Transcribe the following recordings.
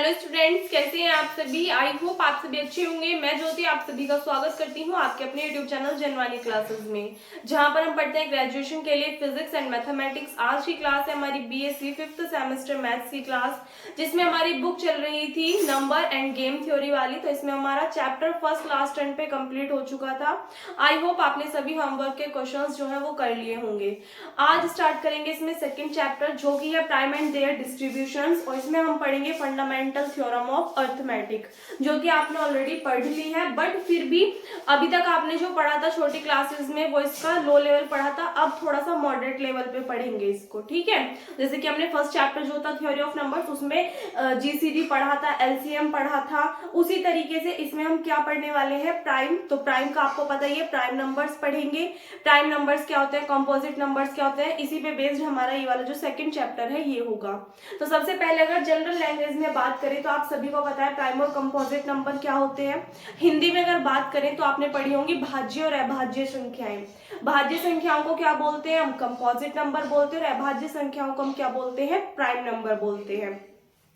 Hello students, कैसे हैं आप सभी। आई होप आप सभी अच्छे होंगे। मैं ज्योति आप सभी का स्वागत करती हूं आपके अपने यूट्यूब चैनल जनवानी क्लासेस में, जहां पर हम पढ़ते हैं ग्रेजुएशन के लिए फिजिक्स एंड मैथमेटिक्स। आज की क्लास है हमारी बीएससी 5th सेमेस्टर मैथ्स की क्लास, जिसमें हमारी बुक चल रही थी नंबर एंड गेम थ्योरी वाली। तो इसमें हमारा चैप्टर फर्स्ट लास्ट टर्न पे कंप्लीट हो चुका था। आई होप आपने सभी होमवर्क के क्वेश्चन जो है वो कर लिए होंगे। आज स्टार्ट करेंगे इसमें सेकेंड चैप्टर, जो कि है प्राइम एंड देयर डिस्ट्रीब्यूशंस, और इसमें हम पढ़ेंगे फंडामेंटल थ्योरम ऑफ अर्थमेटिक, जो कि आपने ऑलरेडी पढ़ ली है। बट फिर भी अभी तक आपने जो पढ़ा था छोटी क्लासेस में वो इसका लो लेवल पढ़ा था, अब थोड़ा सा मॉडरेट लेवल पे पढ़ेंगे इसको, ठीक है। जैसे कि हमने फर्स्ट चैप्टर जो था थ्योरी ऑफ नंबर्स, उसमें जीसीडी पढ़ा था, एलसीएम पढ़ा था, उसी तरीके से इसमें हम क्या पढ़ने वाले हैं, प्राइम। तो प्राइम का आपको पता ही है, प्राइम नंबर्स पढ़ेंगे। प्राइम नंबर्स क्या होते हैं, कंपोजिट नंबर्स क्या होते हैं, इसी पे बेस्ड हमारा ये वाला जो सेकंड चैप्टर है ये होगा। तो सबसे पहले अगर जनरल लैंग्वेज में बात करें तो आप सभी को पता है प्राइम और कंपोजिट नंबर क्या होते हैं। हिंदी में अगर बात करें तो आपने पढ़ी होंगी भाज्य और अभाज्य संख्याएं। भाज्य संख्याओं को क्या बोलते हैं, हम कंपोजिट नंबर बोलते हैं, और अभाज्य संख्याओं को हम क्या बोलते हैं, प्राइम नंबर बोलते हैं।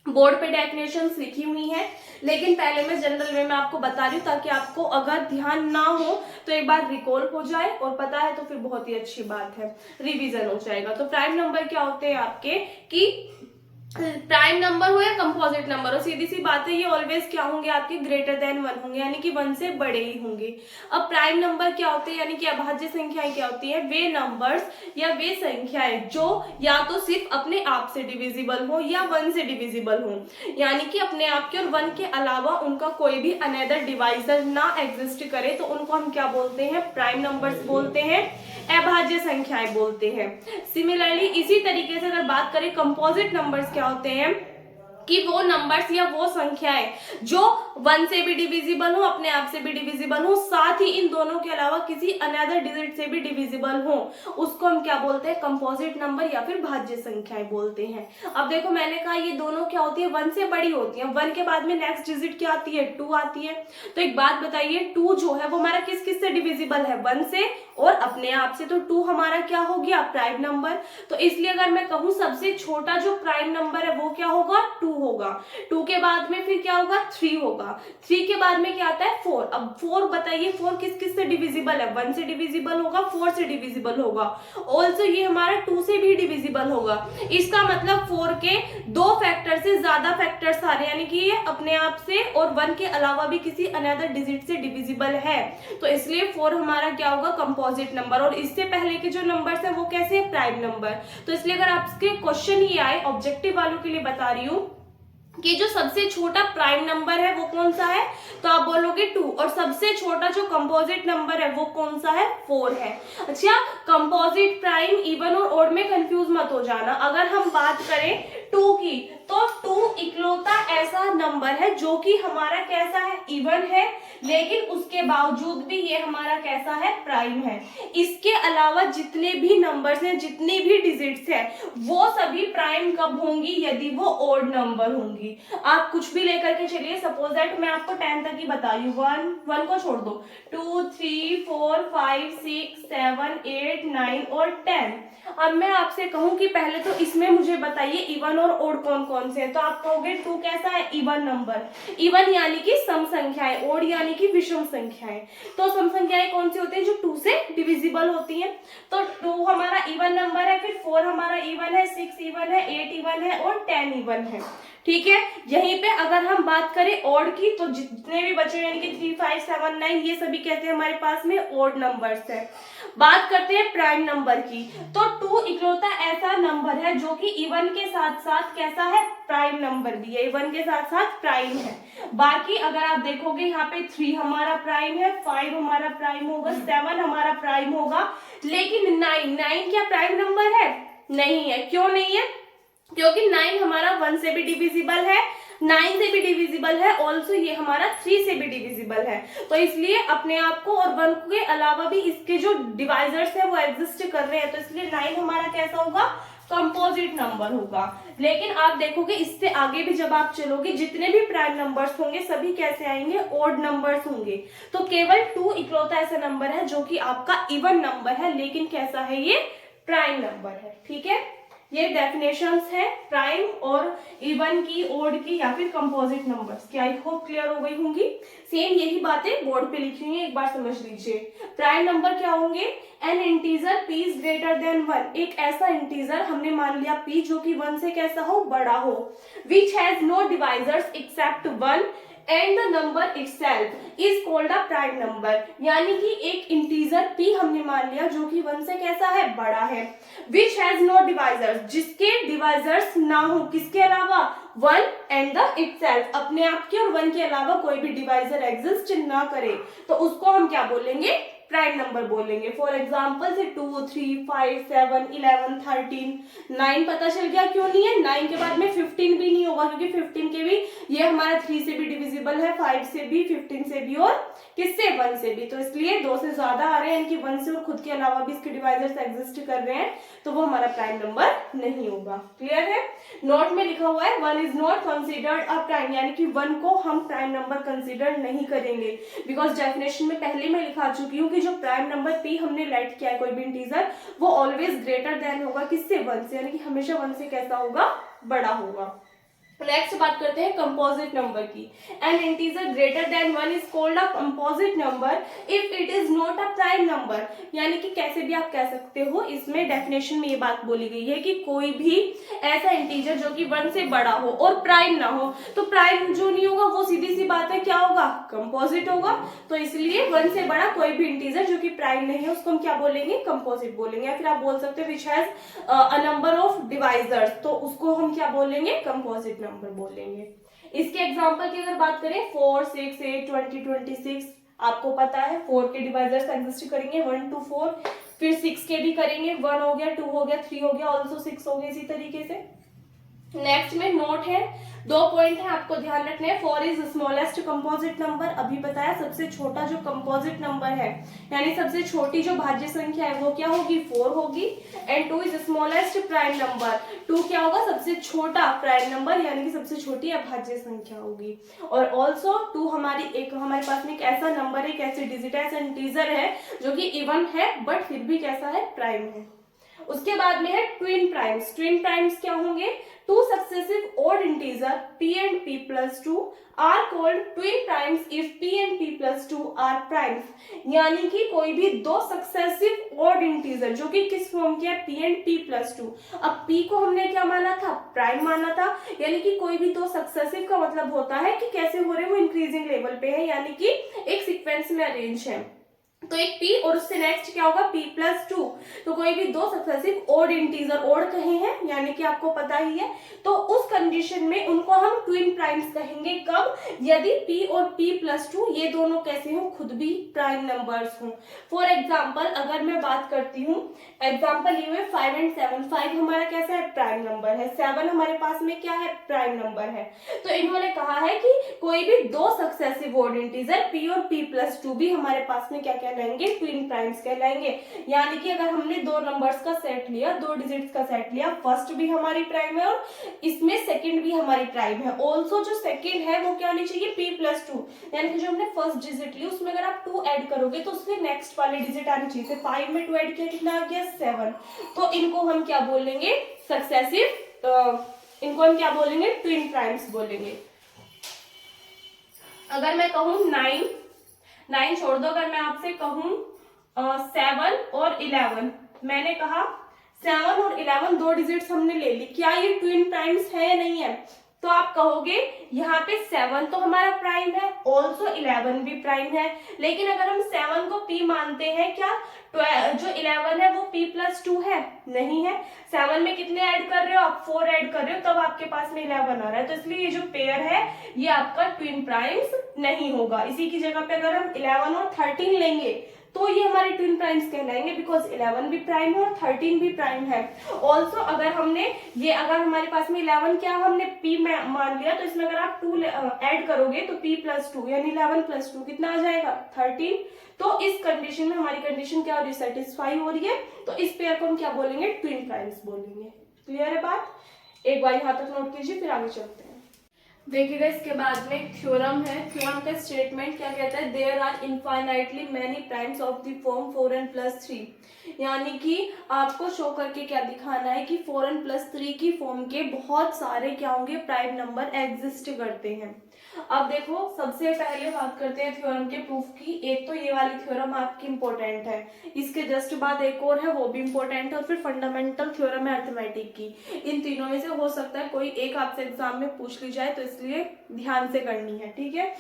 बोर्ड पे डेफिनेशंस लिखी हुई है, लेकिन पहले मैं जनरल वे में आपको बता रही हूँ, ताकि आपको अगर ध्यान ना हो तो एक बार रिकॉल हो जाए, और पता है तो फिर बहुत ही अच्छी बात है, रिवीजन हो जाएगा। तो प्राइम नंबर क्या होते हैं आपके, कि प्राइम नंबर हो या कंपोजिट नंबर हो, सीधी सी बात है, ये ऑलवेज क्या होंगे आपके, ग्रेटर देन 1 होंगे, यानी कि 1 से बड़े ही होंगे। अब प्राइम नंबर क्या होते हैं, यानी कि अभाज्य संख्याएं क्या होती है, वे नंबर्स या वे संख्याएं जो या तो सिर्फ अपने आप से डिविजिबल हो या 1 से डिविजिबल हो, यानी कि अपने आप के और 1 के अलावा उनका कोई भी अनदर डिवाइजर ना एग्जिस्ट करे, तो उनको हम क्या बोलते हैं, प्राइम नंबर्स बोलते हैं, अभाज्य संख्याएं बोलते हैं। सिमिलरली इसी तरीके से अगर बात करें कंपोजिट नंबर्स क्या होते हैं, कि वो नंबर्स या वो संख्याएं जो 1 से भी डिविजिबल हो, अपने आप से भी डिविजिबल हो, साथ ही इन दोनों के अलावा किसी अनदर डिजिट से भी डिविजिबल हो, उसको हम क्या बोलते हैं, कंपोजिट नंबर या फिर भाज्य संख्याएं बोलते हैं। अब देखो मैंने कहा ये दोनों क्या होती है, 1 से बड़ी होती है। 1 के बाद में नेक्स्ट डिजिट क्या आती है, 2 आती है। तो एक बात बताइए, 2 जो है वो हमारा किस किस से डिविजिबल है, 1 से और अपने आप से। तो 2 हमारा क्या हो गया, प्राइम नंबर। तो इसलिए अगर मैं कहूं सबसे छोटा जो प्राइम नंबर है वो क्या होगा, 2 होगा। 2 के बाद में फिर क्या होगा, 3 होगा। 3 के बाद में क्या आता है, 4। अब 4 बताइए, 4 किस किस से डिविजिबल है, 1 से डिविजिबल होगा, 4 से डिविजिबल होगा, ऑल्सो ये हमारा 2 से भी डिविजिबल होगा। इसका मतलब 4 के 2 फैक्टर से ज्यादा फैक्टर्स आ रहे हैं, यानी कि ये अपने आप से और 1 के अलावा भी किसी अनदर डिजिट से डिविजिबल है। तो इसलिए 4 हमारा क्या होगा, कंपोजिट नंबर। और इससे पहले के जो नंबर्स है वो कैसे है, प्राइम नंबर। तो इसलिए अगर आपके क्वेश्चन ही आए, ऑब्जेक्टिव वालों के लिए बता रही हूँ कि जो सबसे छोटा प्राइम नंबर है वो कौन सा है, तो आप बोलोगे 2, और सबसे छोटा जो कंपोजिट नंबर है वो कौन सा है, 4 है। अच्छा, कंपोजिट, प्राइम, इवन और ओड में कंफ्यूज मत हो जाना। अगर हम बात करें 2 की, तो 2 इकलौता ऐसा नंबर है जो कि हमारा कैसा है, इवन है, लेकिन उसके बावजूद भी ये हमारा कैसा है, प्राइम है। इसके अलावा जितने भी नंबर्स हैं, जितनी भी डिजिट्स हैं, वो सभी प्राइम कब होंगी, यदि वो ओड नंबर होंगी। आप कुछ भी लेकर के चलिए, सपोज दैट मैं आपको 10 तक ही बता रही हूँ, 1 को छोड़ दो, 2 3 4 5 6 7 8 9 और 10। अब मैं आपसे कहूं कि पहले तो इसमें मुझे बताइए इवन और ओड कौन कौन से हैं, तो आप कहोगे 2 कैसा है, इवन नंबर। इवन यानी कि सम संख्याएं, ओड यानी कि विषम संख्याएं। तो सम संख्याएं कौन सी होती है, जो 2 से डिविजिबल होती हैं। तो 2 हमारा इवन नंबर है, फिर 4 हमारा इवन है, 6 इवन है, 8 इवन है और 10 इवन है, ठीक है। यहीं पे अगर हम बात करें ओड की, तो जितने भी बचे यानी कि 3 5 7 9 ये सभी कहते हैं हमारे पास में ओड नंबर्स है। बात करते हैं प्राइम नंबर की, तो 2 इकलौता ऐसा नंबर है जो कि इवन के साथ साथ कैसा है, प्राइम नंबर भी है, इवन के साथ साथ प्राइम है। बाकी अगर आप देखोगे यहाँ पे 3 हमारा प्राइम है, 5 हमारा प्राइम होगा, 7 हमारा प्राइम होगा, लेकिन 9 क्या प्राइम नंबर है, नहीं है। क्यों नहीं है, क्योंकि 9 हमारा 1 से भी डिविजिबल है, 9 से भी डिविजिबल है, ऑल्सो ये हमारा 3 से भी डिविजिबल है। तो इसलिए अपने आप को और 1 के अलावा भी इसके जो डिवाइजर्स है वो एग्जिस्ट कर रहे हैं, तो इसलिए 9 हमारा कैसा होगा, कंपोजिट नंबर होगा। लेकिन आप देखोगे इससे आगे भी जब आप चलोगे, जितने भी प्राइम नंबर्स होंगे सभी कैसे आएंगे, ओड नंबर्स होंगे। तो केवल 2 इकलौता ऐसा नंबर है जो कि आपका इवन नंबर है, लेकिन कैसा है, ये प्राइम नंबर है, ठीक है। ये डेफिनेशंस है प्राइम और इवन की, ओड की या फिर कंपोजिट नंबर्स की। आई होप क्लियर हो गई होंगी। सेम यही बातें बोर्ड पे लिखी हुई है, एक बार समझ लीजिए। प्राइम नंबर क्या होंगे? N integer p is greater than 1, एक ऐसा इंटीजर हमने मान लिया p जो कि 1 से कैसा हो, बड़ा हो। Which has no divisors except 1 and the number itself is called a prime number, यानी कि एक इंटीजर p हमने मान लिया जो कि 1 से कैसा है, बड़ा है। विच हैज नो डिवाइजर्स, जिसके डिवाइजर्स ना हो, किसके अलावा, 1 एंड द इटसेल्फ, अपने आप के और 1 के अलावा कोई भी डिवाइजर एग्जिस्ट ना करे, तो उसको हम क्या बोलेंगे, प्राइम नंबर बोलेंगे। फॉर एग्जाम्पल से 2, 3, 5, 7, 11, 13, 9 पता चल गया क्यों नहीं है, 9 के बाद में 15 भी नहीं होगा, क्योंकि 15 के भी ये हमारा 3 से भी डिविजिबल है, 5 से भी, 15 से भी और किससे, 1 से भी। तो इसलिए 2 से ज्यादा आ रहे हैं, इनकी 1 से और खुद के अलावा भी इसके डिवाइजर्स एग्जिस्ट कर रहे हैं, तो वो हमारा प्राइम नंबर नहीं होगा। क्लियर है? नोट में लिखा हुआ है 1 is not considered a prime, यानी कि 1 को हम प्राइम नंबर कंसिडर नहीं करेंगे, बिकॉज डेफिनेशन में पहले मैं लिखा चुकी हूँ कि जो प्राइम नंबर p हमने लेट किया है कोई भी इंटीजर, वो ऑलवेज ग्रेटर देन होगा किससे, 1 से, यानी कि हमेशा 1 से कैसा होगा, बड़ा होगा। नेक्स्ट बात करते हैं कंपोजिट नंबर की। N integer greater than 1 is called a composite number if it is not a prime number, यानी कि कैसे भी आप कह सकते हो, इसमें डेफिनेशन में ये बात बोली गई है कि कोई भी ऐसा इंटीजर जो कि 1 से बड़ा हो और प्राइम ना हो, तो प्राइम जो नहीं होगा वो सीधी सी बात है क्या होगा, कंपोजिट होगा। तो इसलिए 1 से बड़ा कोई भी इंटीजर जो कि प्राइम नहीं है उसको हम क्या बोलेंगे, कंपोजिट बोलेंगे। या फिर आप बोल सकते हो which has a number of divisors, तो उसको हम क्या बोलेंगे, कंपोजिट नंबर बोलेंगे। इसके एग्जांपल की अगर बात करें 4, 6, 8, 20, 26, आपको पता है 4 के डिवाइजर्स एग्जिस्ट करेंगे 1 to 4, फिर 6 के भी करेंगे, 1 हो गया, 2 हो गया, 3 हो गया, ऑल्सो 6 हो गया, इसी तरीके से। नेक्स्ट में नोट है, 2 पॉइंट है आपको ध्यान रखने हैं। 4 इज स्मॉलेस्ट कंपोजिट नंबर, अभी बताया सबसे छोटा जो कंपोजिट नंबर है, यानी सबसे छोटी जो भाज्य संख्या है वो क्या होगी, 4 होगी। And 2 is smallest prime number, 2 क्या होगा, सबसे छोटा प्राइम नंबर, यानी कि सबसे छोटी अभाज्य संख्या होगी। और ऑल्सो 2 हमारे पास में एक ऐसा नंबर है, एक ऐसे डिजिट है, ऐसा इंटीजर है जो कि इवन है बट फिर भी कैसा है, प्राइम है। उसके बाद में है ट्विन प्राइम्स। ट्विन प्राइम्स क्या होंगे, 2 successive odd integer p and p plus 2 are called twin primes if p and p plus 2 are primes, यानी कि कोई भी 2 सक्सेसिव ऑड इंटीजर जो कि किस फॉर्म के है, p and p plus 2। अब p को हमने क्या माना था, प्राइम माना था, यानी कि कोई भी 2 सक्सेसिव का मतलब होता है कि कैसे हो रहे हैं, वो इंक्रीजिंग लेवल पे है, यानी कि एक सीक्वेंस में अरेंज है। तो एक p और उससे नेक्स्ट क्या होगा, p plus 2, तो कोई भी 2 सक्सेसिव ओड इंटीजर, ओड कहे हैं यानी कि आपको पता ही है, तो उस कंडीशन में उनको हम ट्विन प्राइम्स कहेंगे। कब, यदि p और p plus 2 ये दोनों कैसे हो, खुद भी प्राइम नंबर्स हों। फॉर एग्जाम्पल अगर मैं बात करती हूँ, एग्जाम्पल ये हुए 5 and 7, 5 हमारा कैसा है, प्राइम नंबर है, 7 हमारे पास में क्या है, प्राइम नंबर है। तो इन्होंने कहा है कि कोई भी 2 सक्सेसिव ओड इंटीजर p और p plus 2 भी हमारे पास में क्या कहलाएंगे, ट्विन प्राइम्स कहलाएंगे। यानी कि अगर हमने 2 नंबर्स का सेट लिया, 2 डिजिट्स का सेट लिया, फर्स्ट भी हमारी प्राइम है और इसमें सेकंड भी हमारी प्राइम है। ऑल्सो जो सेकंड है वो क्या होनी चाहिए, p plus 2, यानी कि जो हमने फर्स्ट डिजिट ली उसमें अगर आप 2 ऐड करोगे तो उसमें नेक्स्ट वाले डिजिट आनी चाहिए। 5 में 2 ऐड किया कितना आ गया, 7। तो इनको हम क्या बोलेंगे, सक्सेसिव, इनको हम क्या बोलेंगे, ट्विन प्राइम्स बोलेंगे। अगर मैं कहूँ 9 छोड़ दो, अगर मैं आपसे कहूँ 7 और 11, मैंने कहा 7 और 11 2 डिजिट्स हमने ले ली, क्या ये ट्विन प्राइम्स है या नहीं है, तो आप कहोगे यहाँ पे 7 तो हमारा प्राइम है, ऑल्सो 11 भी प्राइम है। लेकिन अगर हम 7 को p मानते हैं, क्या जो 11 है वो p plus 2 है, नहीं है। 7 में कितने ऐड कर रहे हो आप, 4 ऐड कर रहे हो, तब आपके पास में 11 आ रहा है। तो इसलिए ये जो पेयर है ये आपका ट्विन प्राइम्स नहीं होगा। इसी की जगह पे अगर हम 11 और 13 लेंगे तो ये हमारे ट्विन प्राइम्स कहलाएंगे, बिकॉज 11 भी प्राइम है और 13 भी प्राइम है। ऑल्सो अगर हमारे पास में 11 क्या हमने p मान लिया, तो इसमें अगर आप 2 ऐड करोगे तो p plus 2 यानी 11 plus 2 कितना आ जाएगा, 13। तो इस कंडीशन में हमारी कंडीशन क्या हो रही है, सेटिस्फाई हो रही है, तो इस पेयर को हम क्या बोलेंगे, ट्विन प्राइम्स बोलेंगे। क्लियर है बात, एक बार यहाँ तक नोट कीजिए फिर आगे चलते हैं। देखिएगा इसके बाद में एक थ्योरम है। थ्योरम का स्टेटमेंट क्या कहता है, there are infinitely many primes of the form 4n+3। यानी कि आपको शो करके क्या दिखाना है कि 4n+3 की फॉर्म के बहुत सारे क्या होंगे, प्राइम नंबर एग्जिस्ट करते हैं। अब देखो सबसे पहले बात करते हैं थ्योरम के प्रूफ की। एक तो ये वाली थ्योरम आपकी इंपॉर्टेंट है, इसके जस्ट बाद एक और है वो भी इंपॉर्टेंट है, और फिर फंडामेंटल थ्योरम है अर्थमेटिक की। इन तीनों में से हो सकता है कोई एक आपसे एग्जाम में पूछ ली जाए, तो इसलिए ध्यान से करनी है, ठीक है।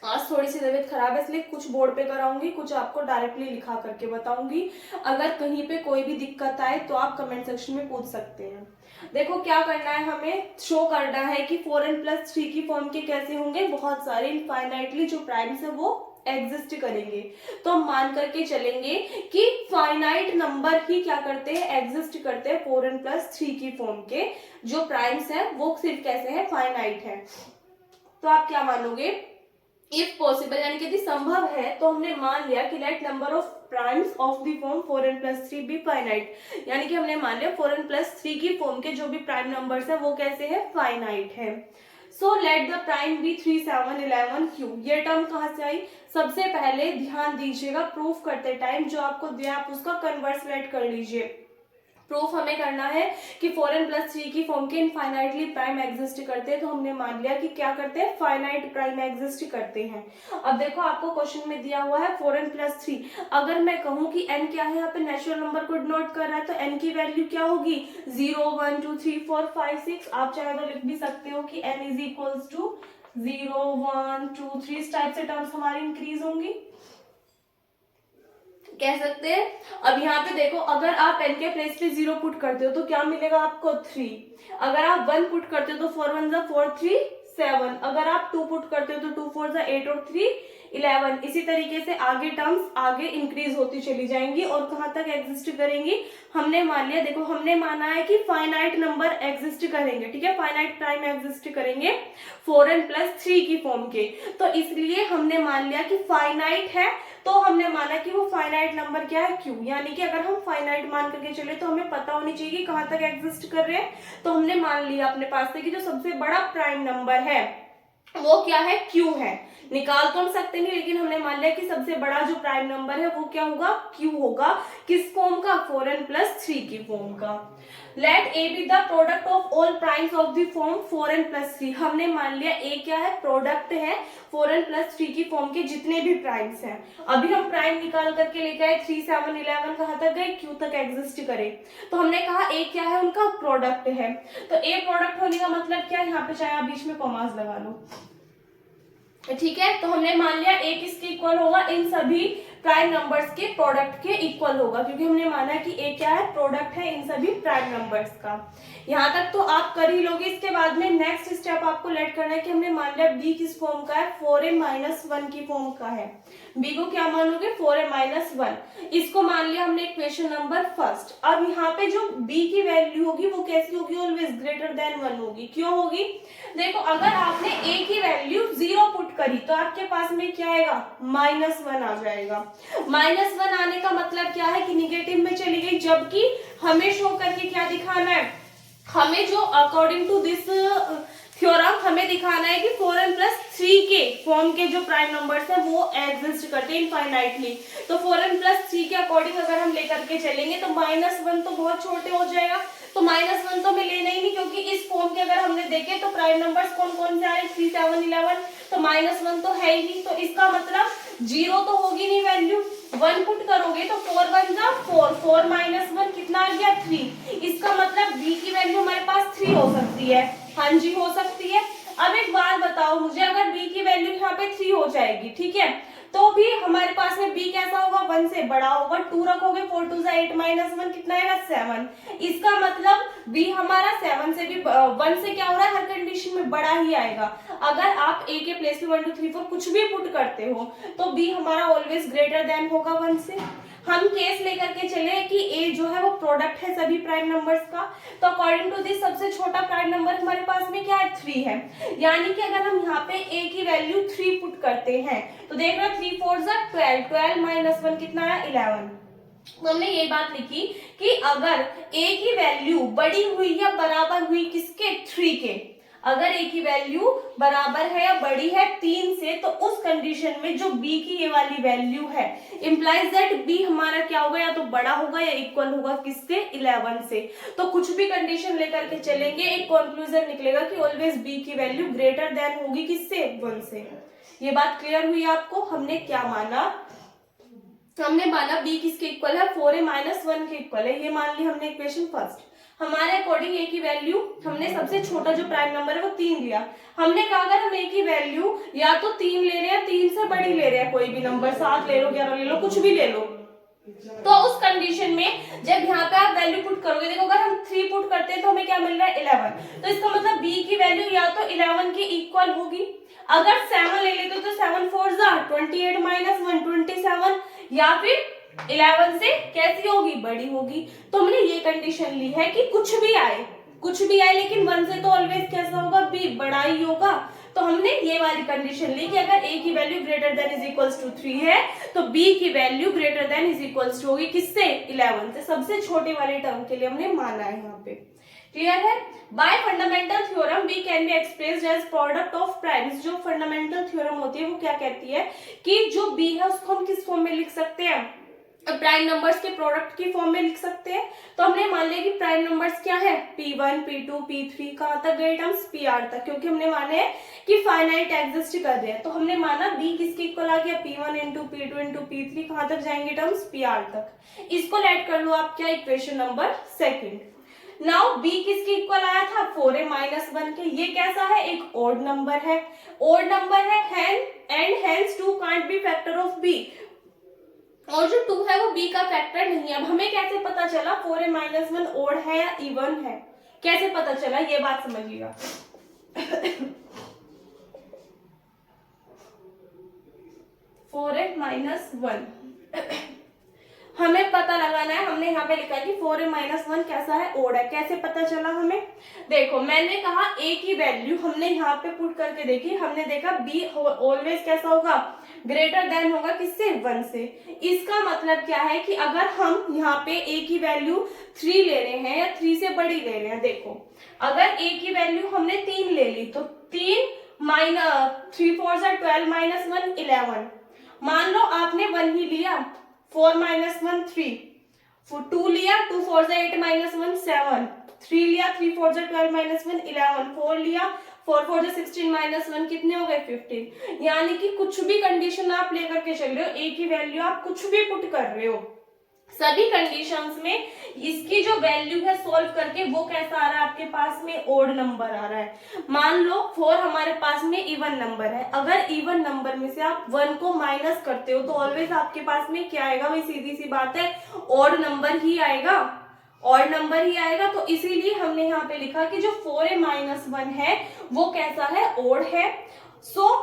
आज थोड़ी सी तबीयत खराब है इसलिए कुछ बोर्ड पे कराऊंगी, कुछ आपको डायरेक्टली लिखा करके बताऊंगी। अगर कहीं पे कोई भी दिक्कत आए तो आप कमेंट सेक्शन में पूछ सकते हैं। देखो क्या करना है, हमें शो करना है कि 4n+3 की फॉर्म के कैसे होंगे, बहुत सारे इनफाइनाइटली जो प्राइम्स है वो एग्जिस्ट करेंगे। तो हम मान करके चलेंगे कि फाइनाइट नंबर ही क्या करते हैं, एग्जिस्ट करते हैं 4n+3 की फॉर्म के। जो प्राइम्स है वो सिर्फ कैसे है, फाइनाइट है। तो आप क्या मानोगे, इफ पॉसिबल यानी कि यदि संभव है, तो हमने मान लिया कि let number of primes of the form 4n+3 be finite. यानी कि हमने मान लिया 4n+3 की फॉर्म के जो भी प्राइम नंबर्स है वो कैसे है, फाइनाइट है। So let the prime be 3, 7, 11 Q. ये टर्म कहाँ से आई, सबसे पहले ध्यान दीजिएगा प्रूफ करते टाइम जो आपको दिया आप उसका कन्वर्स लेट कर लीजिए। प्रूफ हमें करना है कि 4n+3 की फॉर्म के इनफाइनाइटली प्राइम एग्जिस्ट करते हैं, तो हमने मान लिया कि क्या करते हैं, फाइनाइट प्राइम एग्जिस्ट करते हैं। अब देखो आपको क्वेश्चन में दिया हुआ है 4n+3। अगर मैं कहूं कि n क्या है, यहाँ पे नेचुरल नंबर को डिनोट कर रहा है, तो n की वैल्यू क्या होगी, 0, 1, 2, 3, 4, 5, 6। आप चाहे तो लिख भी सकते हो कि n इज इक्वल्स टू 0, 1, 2, 3। इस टाइप से टर्म्स हमारी इंक्रीज होंगी, कह सकते हैं। अब यहाँ पे देखो अगर आप n के प्लेस पे 0 पुट करते हो तो क्या मिलेगा आपको, 3। अगर आप 1 पुट करते हो तो 4 1 जा 4, 3 7। अगर आप 2 पुट करते हो तो 2 4 जा 8 और 3 11। इसी तरीके से आगे टर्म्स आगे इंक्रीज होती चली जाएंगी और कहाँ तक एग्जिस्ट करेंगी, हमने मान लिया, देखो हमने माना है कि फाइनाइट नंबर एग्जिस्ट करेंगे, ठीक है, फाइनाइट प्राइम एग्जिस्ट करेंगे 4n+3 की फॉर्म के। तो इसलिए हमने मान लिया कि फाइनाइट है, तो हमने माना कि वो फाइनाइट नंबर क्या है, क्यू। यानी कि अगर हम फाइनाइट मान करके चले तो हमें पता होनी चाहिए कि कहाँ तक एग्जिस्ट कर रहे हैं। तो हमने मान लिया अपने पास से कि जो सबसे बड़ा प्राइम नंबर है वो क्या है, क्यू है। निकाल तो हम सकते नहीं, लेकिन हमने मान लिया कि सबसे बड़ा जो प्राइम नंबर है वो क्या होगा, क्यू होगा। किस फॉर्म का, 4n+3 की फॉर्म का। Let A be the product of all primes of the form 4n+3। हमने मान लिया ए क्या है, प्रोडक्ट है 4n+3 की फॉर्म के जितने भी प्राइम्स हैं। अभी हम प्राइम निकाल करके लेके आए 3, 7, 11 कहाँ तक गए, क्यू तक एग्जिस्ट करे। तो हमने कहा ए क्या है, उनका प्रोडक्ट है। तो ए प्रोडक्ट होने का मतलब क्या है, यहाँ पे चाहे आप बीच में कॉमास लगा लो, ठीक है। तो हमने मान लिया ए किसके इक्वल होगा, इन सभी प्राइम नंबर्स के प्रोडक्ट के इक्वल होगा, क्योंकि हमने माना कि ए क्या है, प्रोडक्ट है इन सभी प्राइम नंबर्स का। यहाँ तक तो आप कर ही लोगे। इसके बाद में नेक्स्ट स्टेप आपको लेट करना है कि हमने मान लिया बी किस फॉर्म का है, 4n-1 की फॉर्म का है। बी को क्या मानोगे, 4n-1। इसको मान लिया हमने इक्वेशन नंबर फर्स्ट। अब यहाँ पे जो बी की वैल्यू होगी वो कैसी होगी, ऑलवेज ग्रेटर देन 1 होगी। क्यों होगी, देखो अगर आपने ए की वैल्यू 0 पुट करी तो आपके पास में क्या आएगा, -1 आ जाएगा। -1 आने का मतलब क्या है कि निगेटिव में चली गई, जबकि हमें शो करके क्या दिखाना है, हमें जो अकॉर्डिंग टू दिस थ्योरम हमें दिखाना है कि 4n+3 के फॉर्म के जो प्राइम नंबर्स है वो एग्जिस्ट करते हैं इनफाइनाइटली। तो 4n+3 के अकॉर्डिंग अगर हम लेकर के चलेंगे तो -1 तो बहुत छोटे हो जाएगा, तो -1 तो हमें लेना ही नहीं, क्योंकि इस फॉर्म के अगर हमने देखे तो प्राइम नंबर्स कौन कौन से आ रहे हैं, 3, 7, 11। तो -1 तो है ही नहीं, तो इसका मतलब 0 तो होगी नहीं वैल्यू। 1 पुट करोगे तो 4 1 जा 4, 4 -1 कितना आ गया, 3। इसका मतलब बी की वैल्यू हमारे पास 3 हो सकती है। हाँ जी हो सकती है। अब एक बात बताओ मुझे, अगर बी की वैल्यू यहाँ पे 3 हो जाएगी, ठीक है, तो भी हमारे पास में बी कैसा होगा, 1 से बड़ा होगा। 2 रखोगे 4 2 8 -1 कितना आएगा, 7। इसका मतलब बी हमारा 7 से भी 1 से क्या हो रहा है, हर कंडीशन में बड़ा ही आएगा। अगर आप ए के प्लेस पे 1 2 3 4 कुछ भी पुट करते हो तो बी हमारा ऑलवेज ग्रेटर देन होगा 1 से। हम केस लेकर के चले कि ए जो है वो प्रोडक्ट है सभी प्राइम नंबर्स का, तो अकॉर्डिंग टू दिस सबसे छोटा प्राइम नंबर हमारे पास में क्या है, 3 है। यानी कि अगर हम यहाँ पे ए की वैल्यू 3 पुट करते हैं तो देख रहे 3 4 12, 12 -1 कितना है, 11। तो हमने ये बात लिखी कि अगर ए की वैल्यू बड़ी हुई या बराबर हुई किसके, 3 के, अगर a की वैल्यू बराबर है या बड़ी है 3 से, तो उस कंडीशन में जो b की ये वाली वैल्यू है इंप्लाइज दैट b हमारा क्या होगा, या तो बड़ा होगा या इक्वल होगा किससे, 11 से। तो कुछ भी कंडीशन लेकर के चलेंगे, एक कंक्लूजन निकलेगा कि ऑलवेज b की वैल्यू ग्रेटर देन होगी किससे, 1 से। ये बात क्लियर हुई आपको। हमने क्या माना, हमने माना b किसके इक्वल है, 4a-1 के इक्वल है, ये मान ली हमने इक्वेशन फर्स्ट। हमारे अकॉर्डिंग a की वैल्यू हमने सबसे छोटा जो प्राइम नंबर है वो 3 लिया। हमने कहा अगर हम a की वैल्यू या तो 3 ले रहे हैं, 3 से बड़ी ले रहे हैं, कोई भी नंबर 7 ले लो, 11 ले लो, कुछ भी ले लो, तो उस कंडीशन में जब यहाँ पे आप वैल्यू पुट करोगे, देखो अगर हम 3 पुट करते हैं तो हमें क्या मिल रहा है, 11। तो इसका मतलब b की वैल्यू या तो 11 के इक्वल होगी। अगर 7 ले लेते तो 7 4 28-1 27, या फिर 11 से कैसी होगी, बड़ी होगी। तो हमने ये कंडीशन ली है कि कुछ भी आए लेकिन 1 से तो ऑलवेज कैसा होगा, b बड़ा ही होगा। तो हमने ये वाली कंडीशन ली कि अगर a की value greater than is equals to 3 है तो b की value greater than is equals to होगी किससे, 11 से। सबसे छोटे वाले टर्म के लिए हमने माना है यहाँ पे। क्लियर है। By fundamental theorem b can be expressed as product of primes. जो फंडामेंटल थ्योरम होती है वो क्या कहती है कि जो b है उसको हम किस फॉर्म में लिख सकते हैं, प्राइम नंबर्स के प्रोडक्ट की फॉर्म में लिख सकते हैं। तो हमने मान लिया कि प्राइम नंबर्स क्या है, p1 p2 p3, कहां तक गए टर्म्स, pr तक, क्योंकि हमने माने कि फाइनाइट एग्जिस्ट कर रहे हैं। तो हमने माना b किसके इक्वल आ गया, p1 into p2 into p3, कहां तक जाएंगे टर्म्स, pr तक। इसको ऐड कर लो आप क्या, equation number second. Now b किसके इक्वल आया था, 4a-1 के। ये कैसा है, एक ओड नंबर है, and hence 2 can't be factor of b। और जो 2 है वो b का फैक्टर नहीं है। अब हमें कैसे पता चला 4a-1 ओड है या इवन है, कैसे पता चला, ये बात समझिएगा। 4a-1 हमें पता लगाना है। हमने यहाँ पे लिखा है कि 4a-1 कैसा है, ओड है। कैसे पता चला हमें, देखो मैंने कहा a की वैल्यू हमने यहाँ पे पुट करके देखी, हमने देखा b ऑलवेज कैसा होगा, ग्रेटर देन होगा किससे, 1 से। इसका मतलब क्या है कि अगर हम यहाँ पे a की वैल्यू 3 ले रहे हैं या 3 से बड़ी ले रहे हैं, देखो अगर a की वैल्यू हमने 3 ले ली तो 3 4 12-1 11। मान लो आपने 1 ही लिया, 4-1 3, 2 लिया, 2 4 8-1 7, 3 लिया, 3 4 12-1 11, 4 लिया, 4 4 16-1 कितने हो गए, 15। यानी कि कुछ भी कंडीशन आप लेकर के चल रहे हो, a की वैल्यू आप कुछ भी पुट कर रहे हो, सभी कंडीशंस में इसकी जो वैल्यू है सॉल्व करके वो कैसा आ रहा है आपके पास में, ओड नंबर आ रहा है। मान लो 4 हमारे पास में इवन नंबर है, अगर इवन नंबर में से आप 1 को माइनस करते हो तो ऑलवेज आपके पास में क्या आएगा, वही सीधी सी बात है, ओड नंबर ही आएगा, ऑड नंबर ही आएगा। तो इसीलिए हमने यहाँ पे लिखा कि जो 4a-1 है वो कैसा है, ओड है।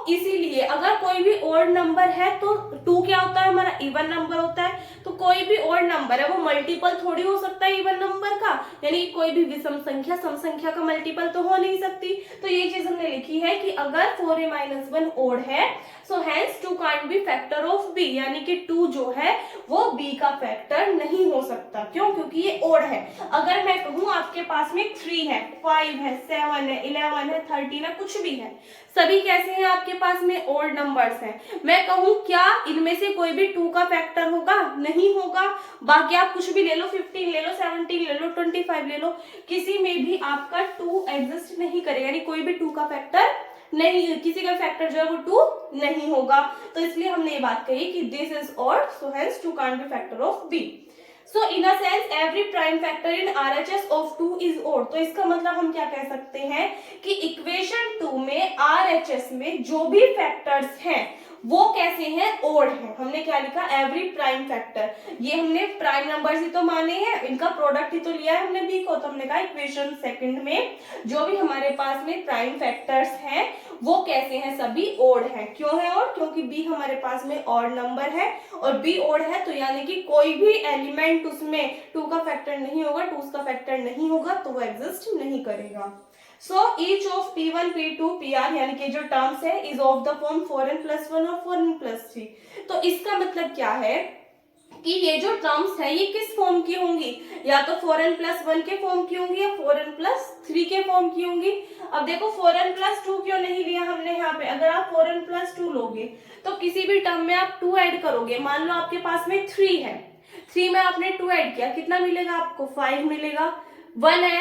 इसीलिए अगर कोई भी ओड नंबर है तो 2 क्या होता है, हमारा इवन नंबर होता है। तो कोई भी ओड नंबर है वो मल्टीपल थोड़ी हो सकता है इवन नंबर का, यानी कोई भी विषम संख्या सम संख्या का मल्टीपल तो हो नहीं सकती। तो ये चीज हमने लिखी है कि अगर 4a-1 ओड है so hence 2 can't be factor of b, यानी कि 2 जो है वो b का फैक्टर नहीं हो सकता। क्यों, क्योंकि ये ओड है। अगर मैं कहूँ आपके पास में 3 है, 5 है, 7 है, 11 है, 13 है, कुछ भी है, सभी कैसे हैं आपके पास में, ओड नंबर्स हैं। मैं कहूँ क्या इनमें से कोई भी 2 का फैक्टर होगा, नहीं होगा। बाकी आप कुछ भी ले लो, 15 ले लो, 17 ले लो, 25 ले लो, किसी में भी आपका 2 एग्जिस्ट नहीं करेगा, यानी कोई भी 2 का फैक्टर नहीं, किसी का फैक्टर जो है वो 2 नहीं होगा। तो इसलिए हमने ये बात कही कि this is odd, so hence 2 can't be factor of b। So in a sense every prime factor in RHS of 2 is odd। तो इसका मतलब हम क्या कह सकते हैं कि इक्वेशन 2 में RHS में जो भी फैक्टर्स हैं वो कैसे हैं, ओड है। हमने क्या लिखा, एवरी प्राइम फैक्टर। ये हमने प्राइम नंबर्स ही तो माने हैं, इनका प्रोडक्ट ही तो लिया है हमने b को। तो हमने कहा इक्वेशन सेकंड में जो भी हमारे पास में प्राइम फैक्टर्स हैं वो कैसे हैं, सभी ओड हैं। क्यों है ओड, क्योंकि b हमारे पास में ऑड नंबर है और b ओड है, तो यानी कि कोई भी एलिमेंट उसमें 2 का फैक्टर नहीं होगा, 2 का फैक्टर नहीं होगा तो वो एग्जिस्ट नहीं करेगा। So each of P1, P2, PR यानी कि जो टर्म्स है is of the form 4n+1 और 4n+3। तो इसका मतलब क्या है कि ये जो टर्म्स है ये किस फॉर्म की होंगी, या तो 4n+1 के फॉर्म की होंगी या 4n+3 के फॉर्म की होंगी। अब देखो 4n+2 क्यों नहीं लिया हमने यहाँ पे, अगर आप 4n+2 लोगे तो किसी भी टर्म में आप 2 ऐड करोगे। मान लो आपके पास में 3 है, 3 में आपने 2 ऐड किया, कितना मिलेगा आपको, 5 मिलेगा। 1 है,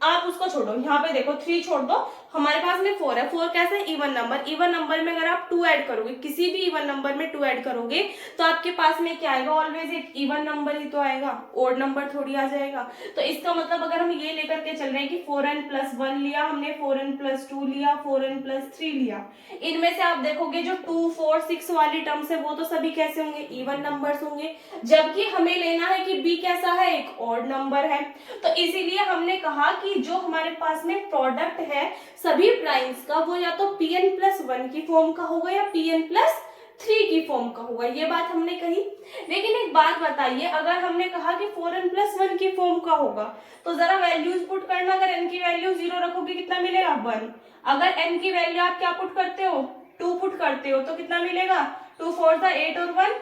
आप उसको छोड़ो, यहाँ पे देखो 3 छोड़ दो, हमारे पास में 4 है। 4 कैसे, इवन नंबर, इवन नंबर में अगर आप 2 ऐड करोगे, किसी भी इवन नंबर में 2 ऐड करोगे तो आपके पास में क्या आएगा, ऑलवेज एक इवन नंबर ही तो आएगा, ओड नंबर थोड़ी आ जाएगा। तो इसका मतलब अगर हम ये लेकर के चल रहे हैं कि 4n+1 लिया हमने, 4n+2 लिया, 4n+3 लिया, इनमें से आप देखोगे जो 2, 4, 6 वाली टर्म्स है वो तो सभी कैसे होंगे, इवन नंबर्स होंगे, जबकि हमें लेना है कि b कैसा है, एक ऑड नंबर है। तो इसीलिए हमने कहा कि जो हमारे पास में प्रोडक्ट है सभी प्राइम्स का, वो या तो Pn+1 की फॉर्म का होगा या Pn+3 की फॉर्म का होगा, ये बात हमने कही। लेकिन एक बात बताइए, अगर हमने कहा कि 4n+1 की फॉर्म का होगा तो जरा वैल्यूज पुट करना, अगर n की वैल्यू 0 रखोगे कितना मिलेगा, 1। अगर n की वैल्यू आप क्या पुट करते हो, 2 पुट करते हो तो कितना मिलेगा, 2 4 8 और 1,